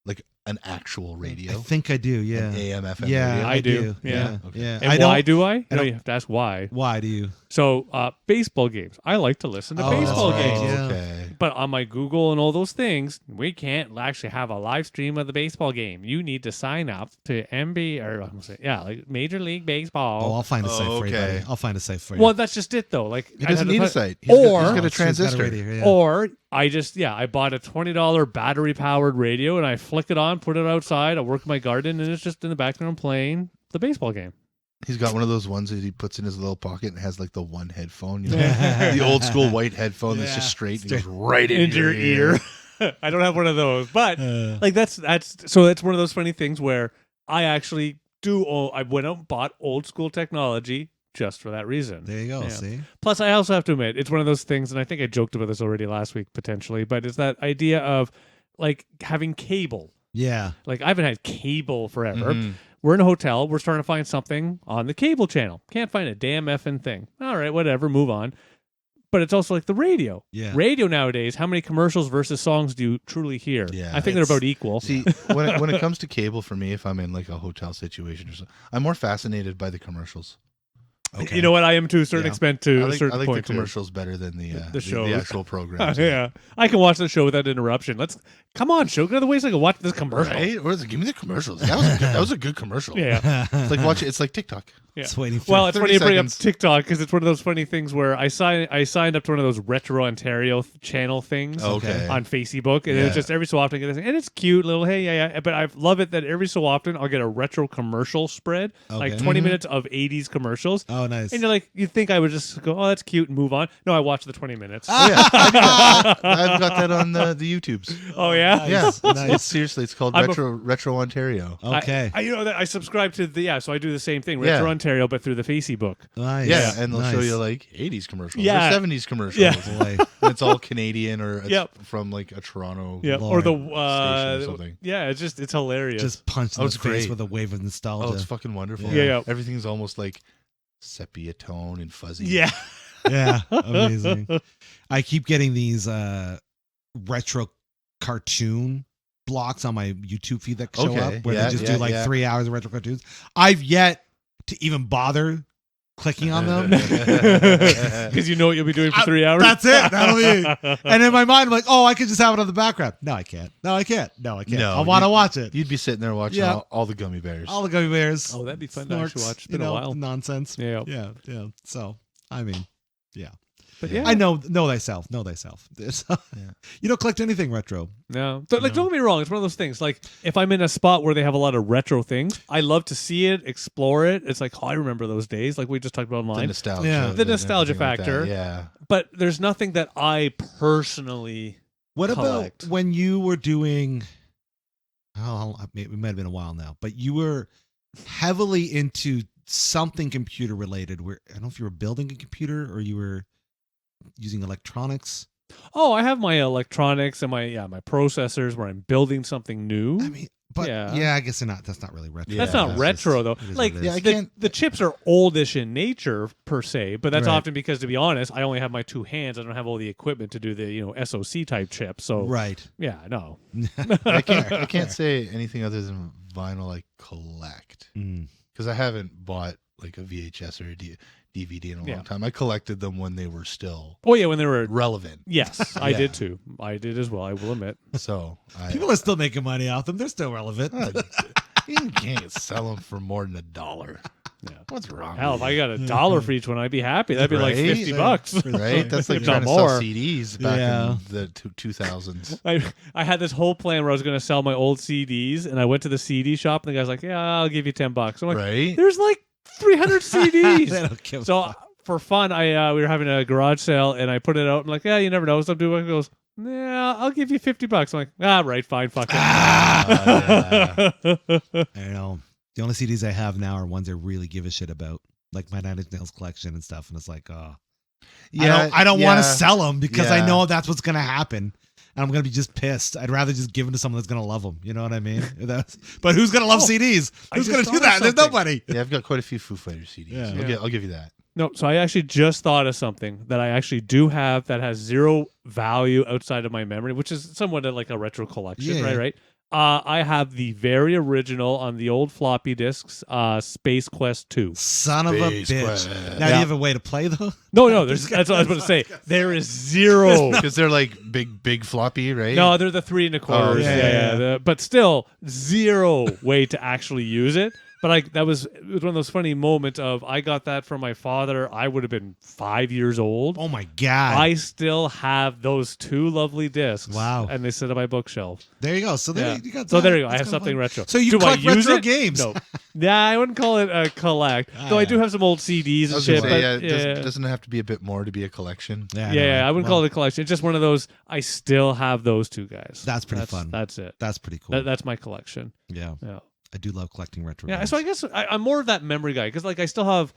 like an actual I radio, think I do. Yeah. an AM, FM Yeah, radio? I do. Yeah. Yeah. Okay. Yeah. And I why don't. do I? No, don't- you have to ask why. Why do you? So, baseball games. I like to listen to Oh, baseball that's right, games. yeah. Okay. But on my Google and all those things, we can't actually have a live stream of the baseball game. You need to sign up to like Major League Oh, Baseball. I'll find a site for you, okay. buddy. I'll find a site for you. Well, that's just it, though. Like He I'd doesn't have to need a find- site. He's got Or- a She's got a transistor. radio, yeah. Or I bought a $20 battery powered radio and I flick it on, put it outside. I work in my garden and it's just in the background playing the baseball game. He's got one of those ones that he puts in his little pocket and has like the one headphone, the old school white headphone that's just straight and goes right Into your ear. I don't have one of those, but like that's one of those funny things where I actually do. I went out and bought old school technology just for that reason. There you go. Yeah. See. Plus, I also have to admit, it's one of those things, and I think I joked about this already last week potentially, but it's that idea of like having cable. Yeah. Like I haven't had cable forever. Mhm. We're in a hotel. We're starting to find something on the cable channel. Can't find a damn effing thing. All right, whatever. Move on. But it's also like the radio. Yeah. Radio nowadays, how many commercials versus songs do you truly hear? Yeah. I think they're about equal. See, when it comes to cable, for me, if I'm in like a hotel situation or something, I'm more fascinated by the commercials. Okay. You know what? I am to a certain Yeah. extent to I a like, certain I like point the commercials better than the shows. the actual too. programs. Yeah, I can watch the show without interruption. Come on, show. Get out of the way so I can watch this commercial. Right? Or is it, give me the commercials. That was a good commercial. Yeah. It's like watch it. It's like TikTok. Yeah. It's waiting for Well, it's 30 funny you bring up seconds. TikTok because it's one of those funny things where I signed up to one of those retro Ontario channel things. Okay. On Facebook, and Yeah. it's just every so often I get this, and it's cute little yeah. But I love it that every so often I'll get a retro commercial spread, like Okay. 20 Mhm. minutes of 80s commercials, Oh, nice. and you're like, you'd think I would just go, oh, that's cute, and move on. No, I watch the 20 minutes. Oh, yeah, I've got that on the YouTubes. Oh yeah, Yeah, Nice. it's seriously, it's called I'm a- Retro Ontario. Okay. I you know that I subscribe to so I do the same thing, retro Yeah. Ontario, but through the Facebook. Nice. Yeah, and they'll show Nice. you like 80s commercials Yeah. or 70s commercials. Yeah. Boy. And it's all Canadian or it's Yep. from like a Toronto. Yeah, Lord. or the Station or something. yeah, it's hilarious. Just punched in Oh, the it's face great. with a wave of nostalgia. Oh, it's fucking wonderful. Yeah. Everything's almost like sepia tone and fuzzy. yeah. Yeah, amazing. I keep getting these retro cartoon blocks on my YouTube feed that show Okay, up where yeah, they just yeah, do like yeah. 3 hours of retro cartoons. I've yet to even bother clicking on them. Because you know what you'll be doing for 3 hours. That's it. That'll be. And in my mind, I'm like, oh, I could just have it on the background. No, I can't. No, I can't. No, I can't. No, I want to watch it. You'd be sitting there watching Yeah. all the gummy bears. All the gummy bears. Oh, that'd be fun to actually snorts, watch. It's been a while. Nonsense. Yeah. Yeah. So, I mean, yeah. But yeah, I know thyself. Know thyself. You don't collect anything retro. no. So, don't get me wrong. It's one of those things. Like if I'm in a spot where they have a lot of retro things, I love to see it, explore it. It's like, oh, I remember those days. Like we just talked about the online. nostalgia. Yeah. The nostalgia everything like that. factor. Yeah. But there's nothing that I personally. What Collect. about when you were doing? Oh, it might have been a while now, but you were heavily into something computer related. Where I don't know if you were building a computer or you were using electronics. Oh, I have my electronics and my processors where I'm building something new. I mean, but Yeah. I guess they're not. That's not really retro. That's Yeah, not it's retro just- though. it is Like what it is. Yeah, the chips are oldish in nature per se, but that's Right. often because, to be honest, I only have my two hands. I don't have all the equipment to do the SOC type chip. So Right. yeah, no. I can't say anything other than vinyl I collect, Mm. because I haven't bought like a VHS or a DVD in a Yeah. long time. I collected them when they were still Oh yeah, when they were relevant. yes, I Yeah. did too. I did as well. I will admit. So People are still making money off them. They're still relevant. you can't sell them for more than $1. Yeah. What's wrong? Hell, if with I you? got $1 for each one, I'd be happy. That'd be like Right? $50. Right? That's like If trying not to sell more. CDs back Yeah. in the 2000s. I had this whole plan where I was going to sell my old CDs, and I went to the CD shop, and the guy's like, "Yeah, I'll give you $10." I'm like, Right? "There's like 300 They CDs." don't give a So fuck. for fun, we were having a garage sale, and I put it out. I'm like, "Yeah, you never know." Some dude goes, "Yeah, I'll give you $50." I'm like, right, fine, fuck it." Yeah. I know. The only CDs I have now are ones I really give a shit about, like my Nine Inch Nails collection and stuff. And it's like, I don't want to sell them because I Yeah. know that's what's gonna happen, and I'm gonna be just pissed. I'd rather just give them to someone that's gonna love them. You know what I mean? But who's gonna love Oh, CDs? I Who's just gonna thought do of that? There's something. nobody. Yeah, I've got quite a few Foo Fighters CDs. Yeah. I'll give you that. No, so I actually just thought of something that I actually do have that has zero value outside of my memory, which is somewhat like a retro collection, Yeah. right? I have the very original on the old floppy disks, Space Quest 2. Son of a Space bitch. Quest. Now do you have a way to play though? No, that's what I was going to say. There is zero. Because they're like big floppy, right? No, they're the 3 1/4. yeah. But still, zero way to actually use it. But it was one of those funny moments of I got that from my father. I would have been 5 years old. Oh my god! I still have those 2 lovely discs. Wow. And they sit on my bookshelf. There you go. So there Yeah. you got. So that. there you go. I That's have kinda something fun. retro. So you Do I collect use retro it? games? No. Nah, I wouldn't call it a collect. Though I do have some old CDs I and was shit. gonna say, But doesn't it have to be a bit more to be a collection? I wouldn't call it a collection. It's just one of those. I still have those 2 guys. That's pretty fun. That's it. That's pretty cool. That's my collection. Yeah, Yeah. I do love collecting retro. Yeah, games. so I guess I'm more of that memory guy because, like, I still have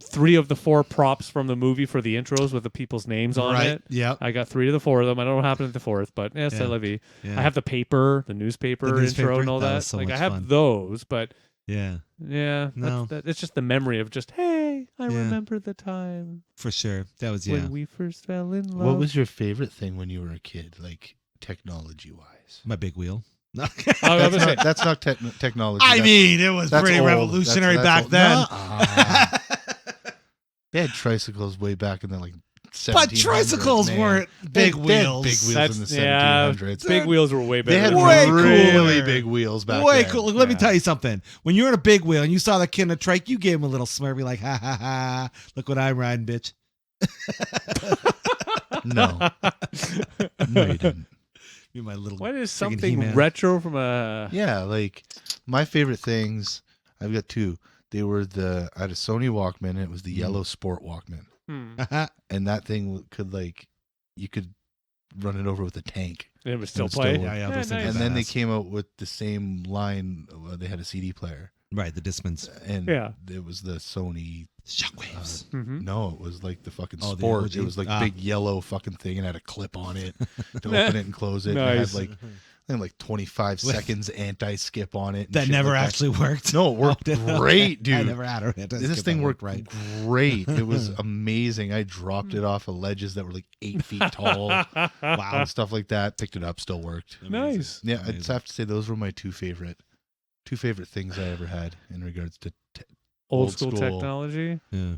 3 of the 4 props from the movie for the intros with the people's names on right. it. Yeah. I got 3 of the 4 of them. I don't know what happened at the 4th, but Yeah. c'est la vie. Yeah. I have the paper, the newspaper, The newspaper, intro, and all that that. was so Like, much I have fun. those, but Yeah, yeah, No. it's just the memory of just hey, I Yeah. remember the time for sure. That was when we first fell in love. What was your favorite thing when you were a kid, like technology wise? my big wheel. I was gonna say, That's not technology. I mean, it was that's pretty old. revolutionary That's back old. then. Nuh-uh. They had tricycles way back in the like 1700s. But tricycles man. weren't big They had wheels. big wheels That's in the yeah, 1700s. big wheels were way better. They had Way really cooler. big wheels back Way then. cool. Look, let me Yeah. tell you something. When you're in a big wheel and you saw the kid in a trike, you gave him a little smirk, be like, ha ha ha. Look what I'm riding, bitch. No, no, you didn't. You my little. What is friggin' something He-Man. retro from a? Yeah, like my favorite things. I've got 2. They were I had a Sony Walkman. And it was the yellow Sport Walkman, and that thing could you could run it over with a tank. It was still It would still play. work. Yeah, those things nice. are And then they badass. came out with the same line. They had a CD player, Right, the Discmans. and Yeah. it was the Sony. Shockwaves. Mhm. No, it was like the fucking Oh, the Sport. OG? It was like Ah. big yellow fucking thing and had a clip on it to open it and close it. Nice. And it had I think 25 seconds anti-skip on it. and That shit never like actually worked. No, it worked great, dude. I never had it. This thing worked great. It was amazing. I dropped it off of ledges that were like 8 feet tall. Wow, and stuff like that. Picked it up, still worked. Nice. Yeah, I'd Amazing. have to say those were my two favorite things I ever had in regards to. Old Old school school. technology. Yeah.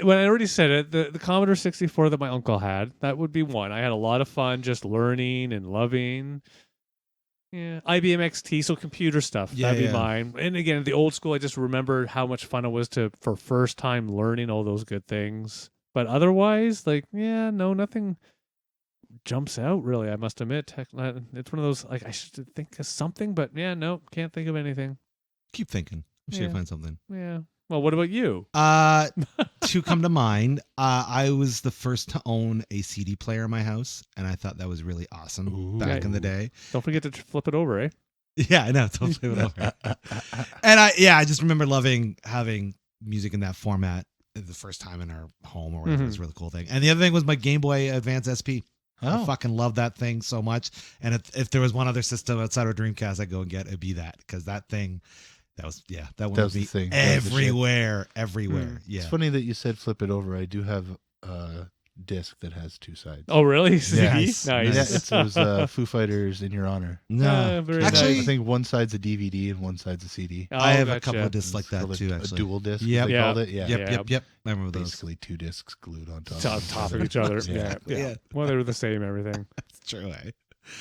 When I already said it, the Commodore 64 that my uncle had, that would be one. I had a lot of fun just learning and loving. Yeah, IBM XT, so computer stuff. Yeah, That'd be yeah. mine. And again, the old school, I just remember how much fun it was for first time learning all those good things. But otherwise, nothing jumps out really. I must admit, it's one of those I should think of something, but can't think of anything. Keep thinking. I'm sure Yeah. you'll find something. Yeah. Well, what about you? To come to mind, I was the first to own a CD player in my house, and I thought that was really awesome Ooh. back in the day. Don't forget to flip it over, eh? Yeah, I know. Don't play with over. And I just remember loving having music in that format the first time in our home or whatever. It was a really cool thing. And the other thing was my Game Boy Advance SP. I fucking love that thing so much. And if there was one other system outside of Dreamcast I'd go and get, it'd be that, because that thing, that one would be thing. everywhere. Yeah. It's funny that you said flip it over. I do have a disc that has two sides. Oh, really? Yeah. Nice. Yeah, it was Foo Fighters In Your Honor. No, very actually, I think one side's a DVD and one side's a CD. Oh, I have a gotcha. couple of discs like that Called too. a Actually, dual disc. Yep. They called it. Yeah. Yep. I remember those. Basically two discs glued on top. On top of each other. Yeah. Yeah. Well, they were the same. Everything. It's true. Eh?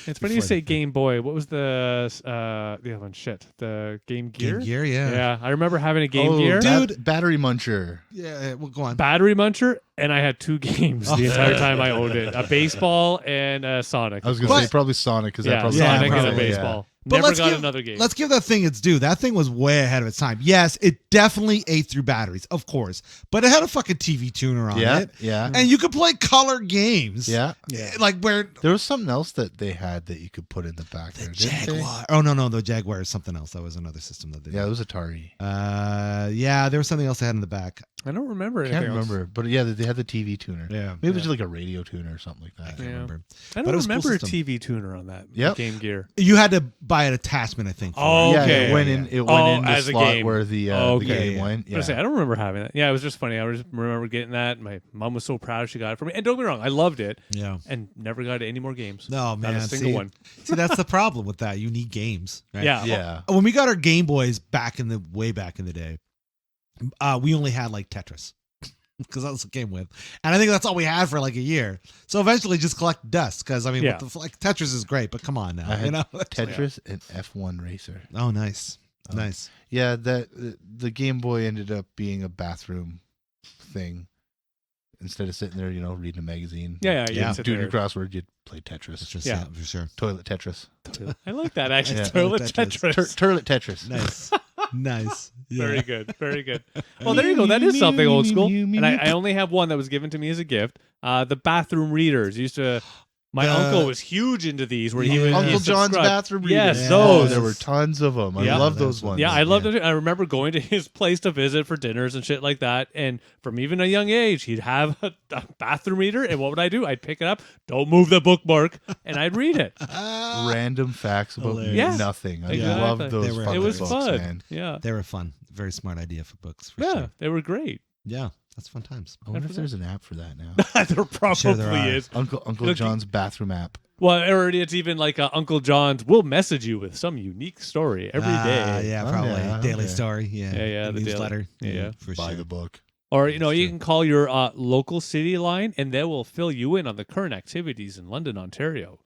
It's funny you say Game Boy. What was the other one? Shit, the Game Gear. Game Gear, yeah. Yeah, I remember having a Game Oh, Gear. Dude. Battery Muncher. Yeah, well, go on. Battery Muncher, and I had two games the entire time I owned it: a baseball and a Sonic. I was going to But- say probably Sonic, because that yeah, probably Sonic and a probably, baseball. But Never let's got give- another game. Let's give that thing its due. That thing was way ahead of its time. Yes, it definitely ate through batteries, of course, but it had a fucking TV tuner on it, Yeah. and you could play color games. Yeah. Like where There was something else that they had that you could put in the back there, didn't they? Jaguar. Oh no, the Jaguar is something else. That was another system that they. Yeah, it was Atari. Yeah, there was something else they had in the back. I don't remember. I can't anything else. remember, but yeah, they had the TV tuner. Yeah, Maybe it was like a radio tuner or something like I that. can't Yeah. remember. I But don't it was a cool remember a system. TV tuner on that Yep. Game Gear. You had to buy an attachment, I think. For Oh, it. Yeah, okay. it went in. It went in the as a slot game. where the Okay, game yeah. went. I was Yeah. gonna say, I don't remember having that. Yeah, it was just funny. I just remember getting that. My mom was so proud she got it for me. And don't get me wrong, I loved it Yeah. and never got any more games. No, man. Not a single one. See, that's the problem with that. You need games. Right? Yeah. Yeah. When we got our Game Boys way back in the day, we only had like Tetris because that's what it came with, and I think that's all we had for like a year. So eventually, just collect dust because I mean, Yeah. like Tetris is great, but come on now, I had you know. Tetris and F1 Racer. Oh, nice, nice. Yeah, the Game Boy ended up being a bathroom thing. Instead of sitting there, reading a magazine. Yeah, Yeah. you'd sit Doing your there. crossword, you'd play Tetris. Tetris, Yeah. yeah, for sure. Toilet Tetris. I like that actually. Yeah. Toilet Tetris. Tetris. Toilet Tetris. Nice, nice. Yeah. Very good. Very good. Well, there you go. That is something old school. And I only have one that was given to me as a gift. The bathroom readers used to. My uncle was huge into these. Where he would Uncle John's subscribe. bathroom readers. Yes, Yeah. those. There were tons of them. I Yeah. love those ones. Yeah, I loved it. I remember going to his place to visit for dinners and shit like that. And from even a young age, he'd have a bathroom reader. And what would I do? I'd pick it up, don't move the bookmark, and I'd read it. Random facts about Hilarious. Yeah. nothing. I Exactly. loved those They were- fucking It was books, fun. man. Yeah. They were fun. Very smart idea for books. For Yeah, sure. they were great. Yeah, that's fun times. I wonder After if there's an app for that now. There probably Sure there are. is. Uncle Look, John's bathroom app. Well, or it's even like Uncle John's will message you with some unique story every day. Yeah, Oh, probably yeah, daily okay. story. Yeah, Yeah, the the daily- newsletter. yeah. for Buy sure. the book. Or, That's you true. can call your local city line and they will fill you in on the current activities in London, Ontario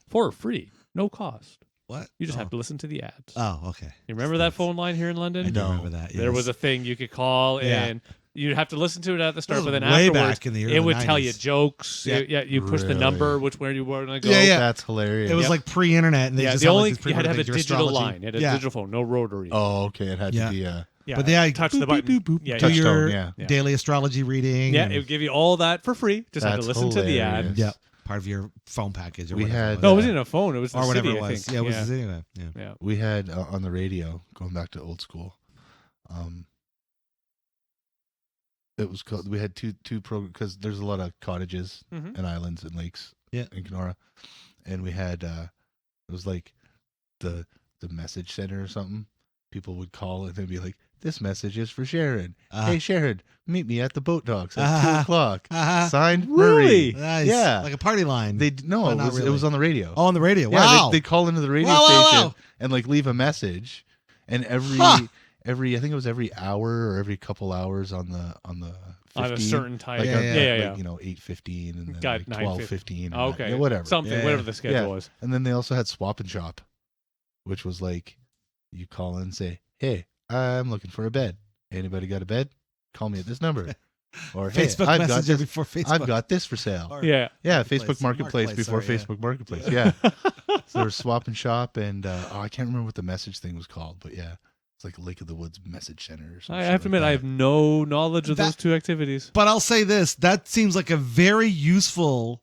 for free, no cost. What? You just have to listen to the ads. Oh, okay. You remember that phone line here in London? I do No. remember that. There was a thing you could call Yeah. and you'd have to listen to it at the start, This but then was way afterwards back in the early it would tell you 90s. jokes. Yeah. You push the Really? number, which where you were going to go. Yeah, yeah. That's hilarious. It was Yep. like pre-internet, and they Yeah, just the had, like, only these you had to have a pre-recorded things, your digital astrology. line. You had a Yeah. digital phone, no rotary. Oh, okay. It had Yeah. to be Yeah, But yeah, touch boop, the button. boop, boop, boop, Yeah, to touch your tone, yeah. Yeah. daily astrology reading. Yeah, and- it would give you all that for free. Just have to That's listen to the ad. hilarious. yeah, part of your phone package. Or We whatever had- it No, it was. wasn't a phone. It was the or whatever city, it I was. think. Yeah, it was anyway. Yeah. Yeah. We had on the radio, going back to old school. It was called. We had two programs because there's a lot of cottages Mhm. and islands and lakes. Yeah. In Kenora, and we had it was like the message center or something. People would call and they'd be like, "This message is for Sharon. Hey Sharon, meet me at the boat docks at 2:00. Uh-huh. Signed Really? Murray." Nice. Yeah. Like a party line. No, But it not was really. it was on the radio. Oh, on the radio. Yeah, Wow. they call into the radio Wow, wow, station wow. and like leave a message, and every Huh. I think it was every hour or every couple hours on the 15, On a certain time. like Yeah, on- yeah, like, 8:15 and then Got like 9:15. 12:15. Oh, okay. whatever. Something, Yeah. whatever the schedule Yeah. was. And then they also had Swap and Shop, which was like you call in and say, "Hey, I'm looking for a bed. Anybody got a bed? Call me at this number." Or hey, Facebook I've got Messenger this. before Facebook. I've got this for sale. Or- Yeah. Yeah, Marketplace. Facebook Marketplace before Sorry, yeah. Facebook Marketplace. Yeah. So there was Swap and Shop, and I can't remember what the message thing was called, but yeah, it's like Lake of the Woods Message Center. Or some I shit have to like admit, I that. have no knowledge of That- those two activities. But I'll say this: that seems like a very useful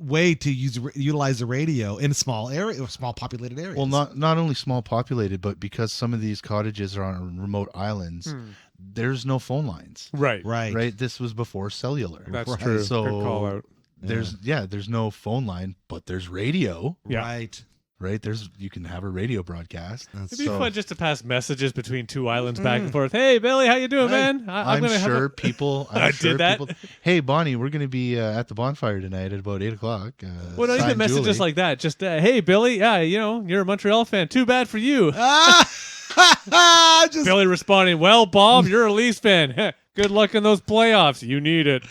way to utilize the radio in a small area, or small populated areas. Well, not only small populated, but because some of these cottages are on remote islands, there's no phone lines. Right. Right. This was before cellular. That's Right. true. So Good call out. there's no phone line, but there's radio. Yeah. Right. Right. You can have a radio broadcast. It'd be fun just to pass messages between two islands back and forth. Hey, Billy, how you doing, man? I'm gonna sure have people. I did that. Hey, Bonnie, we're going to be at the bonfire tonight at about 8:00. Well, not even signed messages Julie. like that. Just, hey, Billy, yeah, you're a Montreal fan. Too bad for you. Just Billy responding, well, Bob, you're a Leafs fan. Good luck in those playoffs. You need it.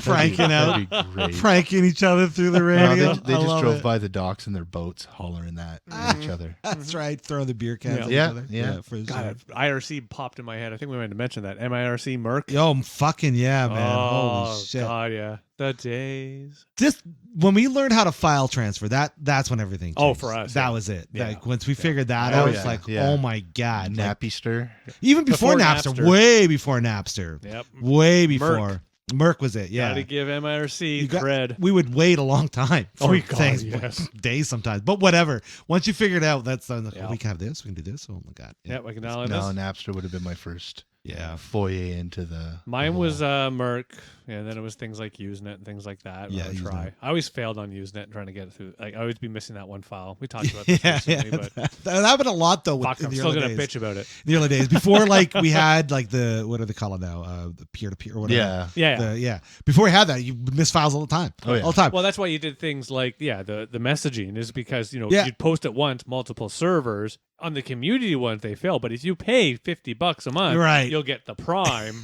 pranking out, That'd be great. pranking each other through the No, radio. they I just love drove it. by the docks in their boats, hollering that at each other. That's right. Throwing the beer cans at Yeah. each other. Yeah. For sure. God, IRC popped in my head. I think we might have mentioned that. MIRC Merc. Yo, fucking yeah, man. Oh, Holy shit. God, yeah. The days. Just when we learned how to file transfer, that's when everything changed. Oh, for us, That yeah. was it. Yeah. Like once we figured that Oh, out, yeah. it's like, Yeah. oh my God. Like, Nappy-ster. even before Before Napster, Napster. way before Napster. Yep. Way before. Merc was it, yeah. Gotta give MIRC You got- cred. We would wait a long time Oh, for God, things, yes. days sometimes, but whatever. Once you figure it out, that's like, Yeah. we can have this, we can do this. Oh my God. Yep, I can download No, this. Napster would have been my first Yeah. foyer into the. Mine the was whole- Merc, and then it was things like Usenet and things like that. Yeah, I would Usenet. try. I always failed on Usenet trying to get it through. Like I always be missing that one file. We talked about this Yeah, recently, but that happened a lot though. fuck, in I'm the still early gonna days. bitch about it. In the early days, before like we had like the what do they call it now? The peer to peer or whatever. Yeah. Yeah. Yeah. Before we had that, you miss files all the time. Oh, yeah. All the time. Well, that's why you did things like the messaging is because Yeah. you'd post it once, multiple servers. On the community ones, they fail, but if you pay $50 a month, Right. you'll get the Prime.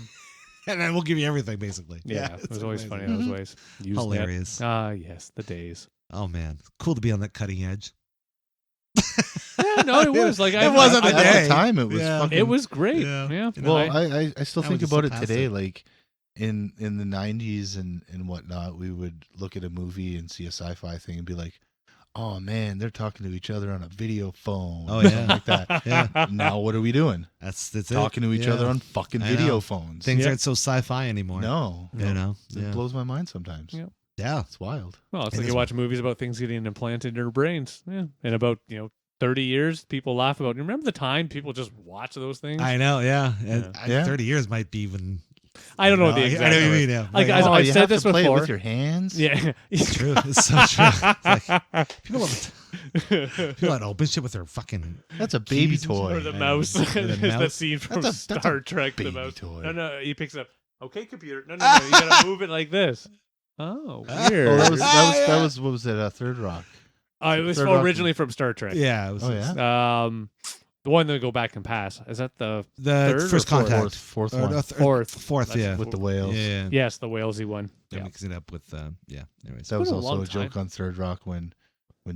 And then we'll give you everything basically. Yeah, it it's was always amazing. funny. Those ways. Usenet. Hilarious. Ah, yes, the days. Oh man, cool to be on that cutting edge. Yeah, no, it was like It wasn't a At day. the time, it was Yeah. fucking. It was great. Yeah. Yeah. Well, I- I still That think was about just it so today. passive. Like in the 90s and whatnot, we would look at a movie and see a sci-fi thing and be like, "Oh man, they're talking to each other on a video phone." Oh, or yeah. something like that. Yeah, Now what are we doing? that's it. Talking to each Yeah. other on fucking I video know. phones. Things Yeah. aren't so sci-fi anymore. No, You know. it Yeah. blows my mind sometimes. Yeah. Yeah. It's wild. well, it's It like is you watch movies about things getting implanted in their brains. Yeah. In about 30 years, people laugh about. You remember the time people just watch those things? I know. Yeah. And Yeah. 30 years might be even. I don't know No, the I exact. know what you number. mean. Yeah. Like, Like, I've you said have this to play it before. with your hands. Yeah, it's true. It's so true. It's like, people love people that open shit with their fucking. That's a baby Keys and toy. or the I know. mouse. Or the There's that mouse. scene from That's a Star Trek. The baby mouse. toy. No, he picks up. Okay, computer. No. You gotta move it like this. Oh, weird. Oh, that was Yeah. what was it? Third Rock. It was Third Rock. originally from Star Trek. Yeah. It was Oh yeah. The one that go back and pass. Is that the The Third or first fourth? contact. Fourth Or one no, fourth? Fourth. Yeah. with the whales. Yeah. Yes, the whalesy one. Yeah. Yeah. Mixing it up with. Yeah. Anyways. That was been a also long a joke time. on Third Rock when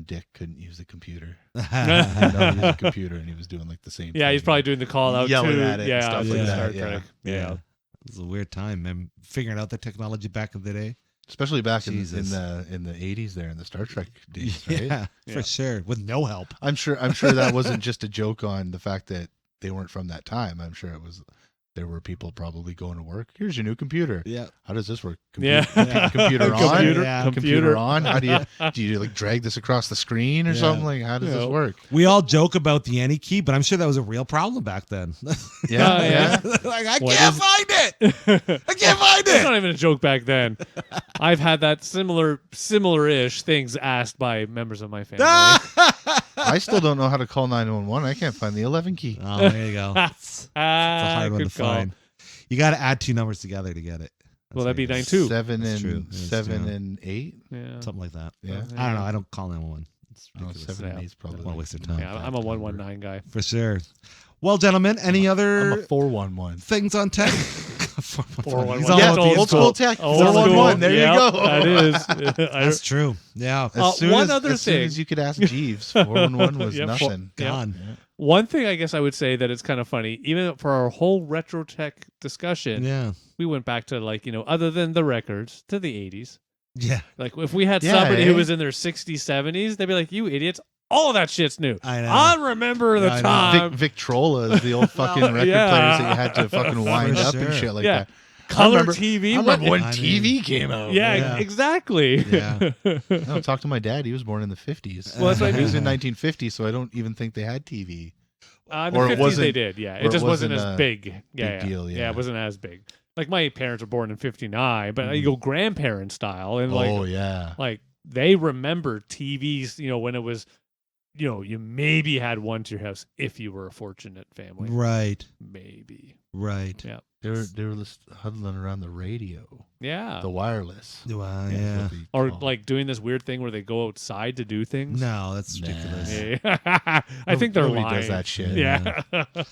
Dick couldn't use the computer. He yeah. couldn't use the computer, and he was doing like the same. Yeah, thing. he's probably doing the call out Yelling too. at it and Yeah, stuff for like Star that, yeah. Trek. Yeah. It was a weird time, man. Figuring out the technology back in the day. especially back in Jesus. the 80s there in the Star Trek days. Right? Yeah, Yeah. for sure. With no help. I'm sure that wasn't just a joke on the fact that they weren't from that time. I'm sure it was. There were people probably going to work. Here's your new computer. Yeah. How does this work? Yeah. Computer on. Computer. Yeah. Computer on. How do you like drag this across the screen or Yeah. something? Like how does this Yeah. work? We all joke about the any key, but I'm sure that was a real problem back then. Yeah, yeah. Like, I What can't is- find it. I can't find It's it. not even a joke back then. I've had that similar-ish things asked by members of my family. I still don't know how to call 911. I can't find the 11 key. Oh, there you go. It's a hard one good to call. find. You got to add two numbers together to get it. Well, that'd be That's 9-2. 7 That's and true. That's 7 true. and 8. Yeah. something like that. Yeah. I don't know. I don't call 911. It's Oh, ridiculous. 7 and Yeah. 8 is probably. Don't wanna waste their time. Yeah, I'm a 119 guy. For sure. Well, gentlemen, any I'm other a 411. things on tech? 411. He's all Yeah, old old school. school tech. Old 411. There Yep, you go. That is. That's true. Yeah. As soon one as, other as soon thing. as you could ask Jeeves, 411 was Yep. nothing. Gone. One thing I guess I would say that it's kind of funny, even for our whole retro tech discussion, Yeah. we went back to other than the records, to the 80s. Yeah. Like if we had Yeah, somebody eh? who was in their 60s, 70s, they'd be like, "You idiots! All of that shit's new." I know. I remember the I know. time. Victrola is the old fucking record yeah. players that you had to fucking wind For up and sure. shit like Yeah. that. color TV. I remember when I TV came out. Yeah, Yeah. exactly. Yeah. No, talk to my dad. He was born in the 50s. Well, that's what I He was mean. in 1950, so I don't even think they had TV. In the Or it 50s wasn't- they did, yeah. or It it just wasn't wasn't as a big. Yeah, big deal, yeah. it wasn't as big. Like my parents were born in 59, but you go grandparent style and Oh, yeah. like they remember TVs, when it was, you maybe had one to your house if you were a fortunate family. Right. Maybe. Right. Yeah. They were huddling around the radio, Yeah. the wireless. Wow, That's yeah. what they Or call it. like doing this weird thing where they go outside to do things. No, that's Nah. ridiculous. Yeah. I think they're Nobody lying. does that shit. Yeah.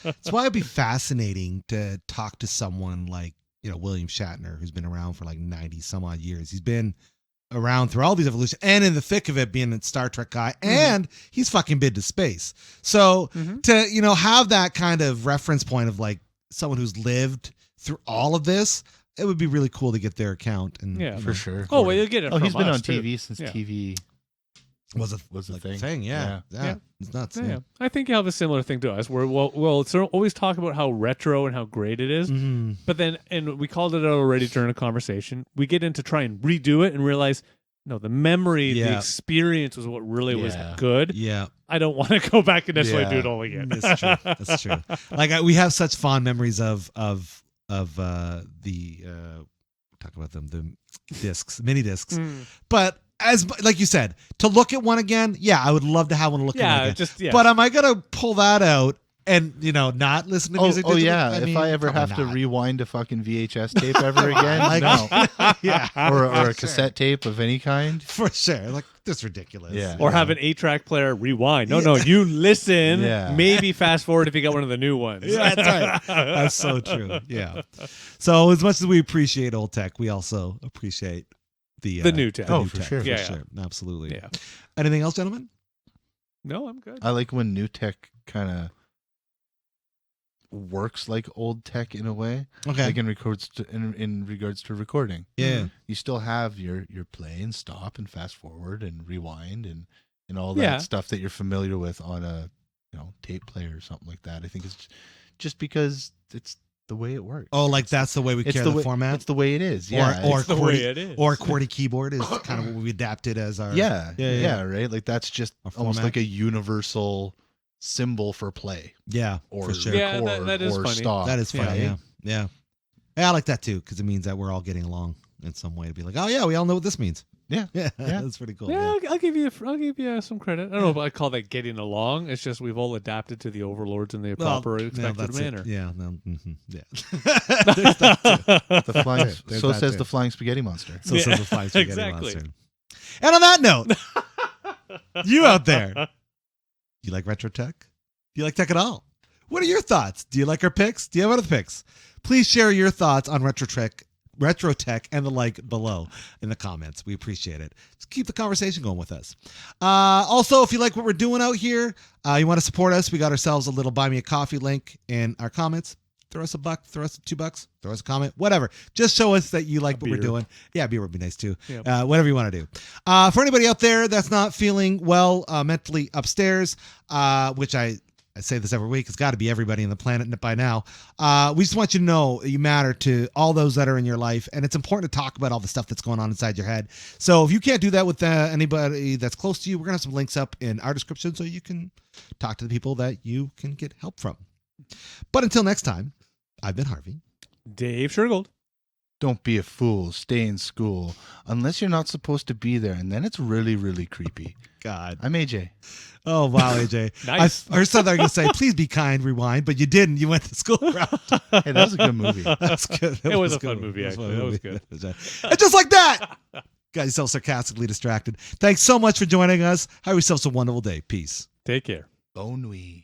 That's why it'd be fascinating to talk to someone like, William Shatner, who's been around for like 90 some odd years. He's been around through all these evolutions and in the thick of it being a Star Trek guy, and he's fucking been to space. So to, have that kind of reference point of like someone who's lived through all of this, it would be really cool to get their account. And Yeah. For sure. Oh, well, you'll get it. Oh, from he's been us, on too. TV since Yeah. TV was was a like thing. Yeah. Yeah. It's nuts. Yeah. I think you have a similar thing to us where we'll sort of always talk about how retro and how great it is. Mm-hmm. But then, and we called it out already during a conversation, we get into try and redo it and realize, no, the memory, the Yeah. experience was what really was Yeah. good. Yeah. I don't want to go back and necessarily do Yeah. it all again. That's true. That's true. Like we have such fond memories of the talk about them, the discs, mini discs. But as like you said, to look at one again, yeah, I would love to have one to look at one Yeah, again. just yeah. But am I gonna pull that out and not listen to music? Oh digitally? yeah. I If mean, I ever probably have to not. rewind a fucking VHS tape ever again, Like- no. yeah, Or a Sure. cassette tape of any kind. for sure. Like this is ridiculous. Yeah. or have an 8-track player rewind. No, you listen. Yeah. Maybe fast forward if you got one of the new ones. Yeah, that's right. That's so true. Yeah. So as much as we appreciate old tech, we also appreciate the new tech. Oh, for sure. Yeah. Absolutely. Yeah. Anything else, gentlemen? No, I'm good. I like when new tech kind of works like old tech in a way. Okay. Like in regards to recording. Yeah. You still have your play and stop and fast forward and rewind and all that Yeah. stuff that you're familiar with on a tape player or something like that. I think it's just because it's the way it works. Oh, like that's the way we It's carry the the way, format? It's the way it is. Yeah. or It's the QWERTY, way it is. or QWERTY keyboard is kind of what we adapted as our yeah, right. Like that's just Our almost format. like a universal symbol for play Yeah, or for sure. Yeah, record that is or funny. stop. That is funny. right? Yeah. I like that too because it means that we're all getting along in some way. To be like, oh yeah, we all know what this means. Yeah. Yeah, Yeah. that's pretty cool. Yeah, I'll give you some credit. I don't know if I call that getting along. It's just we've all adapted to the overlords in the Well, proper no, expected that's it. manner. Yeah, no, yeah. The flying, There's so that says too. the flying spaghetti monster. So says the flying spaghetti exactly. monster. And on that note, you out there, you like retro tech? Do you like tech at all? What are your thoughts? Do you like our picks? Do you have other picks? Please share your thoughts on retro tech and the like below in the comments. We appreciate it. Just keep the conversation going with us. Also, if you like what we're doing out here, you want to support us, we got ourselves a little buy me a coffee link in our comments. Throw us $1, throw us $2, throw us a comment, whatever. Just show us that you like what we're beer. doing. Yeah, beer would be nice too. Yep. Whatever you want to do. For anybody out there that's not feeling well mentally upstairs, which I say this every week, it's got to be everybody on the planet by now. We just want you to know you matter to all those that are in your life, and it's important to talk about all the stuff that's going on inside your head. So if you can't do that with anybody that's close to you, we're going to have some links up in our description so you can talk to the people that you can get help from. But until next time, I've been Harvey. Dave Shergold. Don't be a fool. Stay in school. Unless you're not supposed to be there, and then it's really, really creepy. God. I'm AJ. Oh, wow, AJ. Nice. I first thought I was going to say, please be kind, rewind, but you didn't. You went the school route. Hey, that was a good movie. That's good. It was a good. fun movie, It was a actually. fun That was movie. good. And just like that, got yourself sarcastically distracted. Thanks so much for joining us. Have yourselves a wonderful day. Peace. Take care. Bon nuit.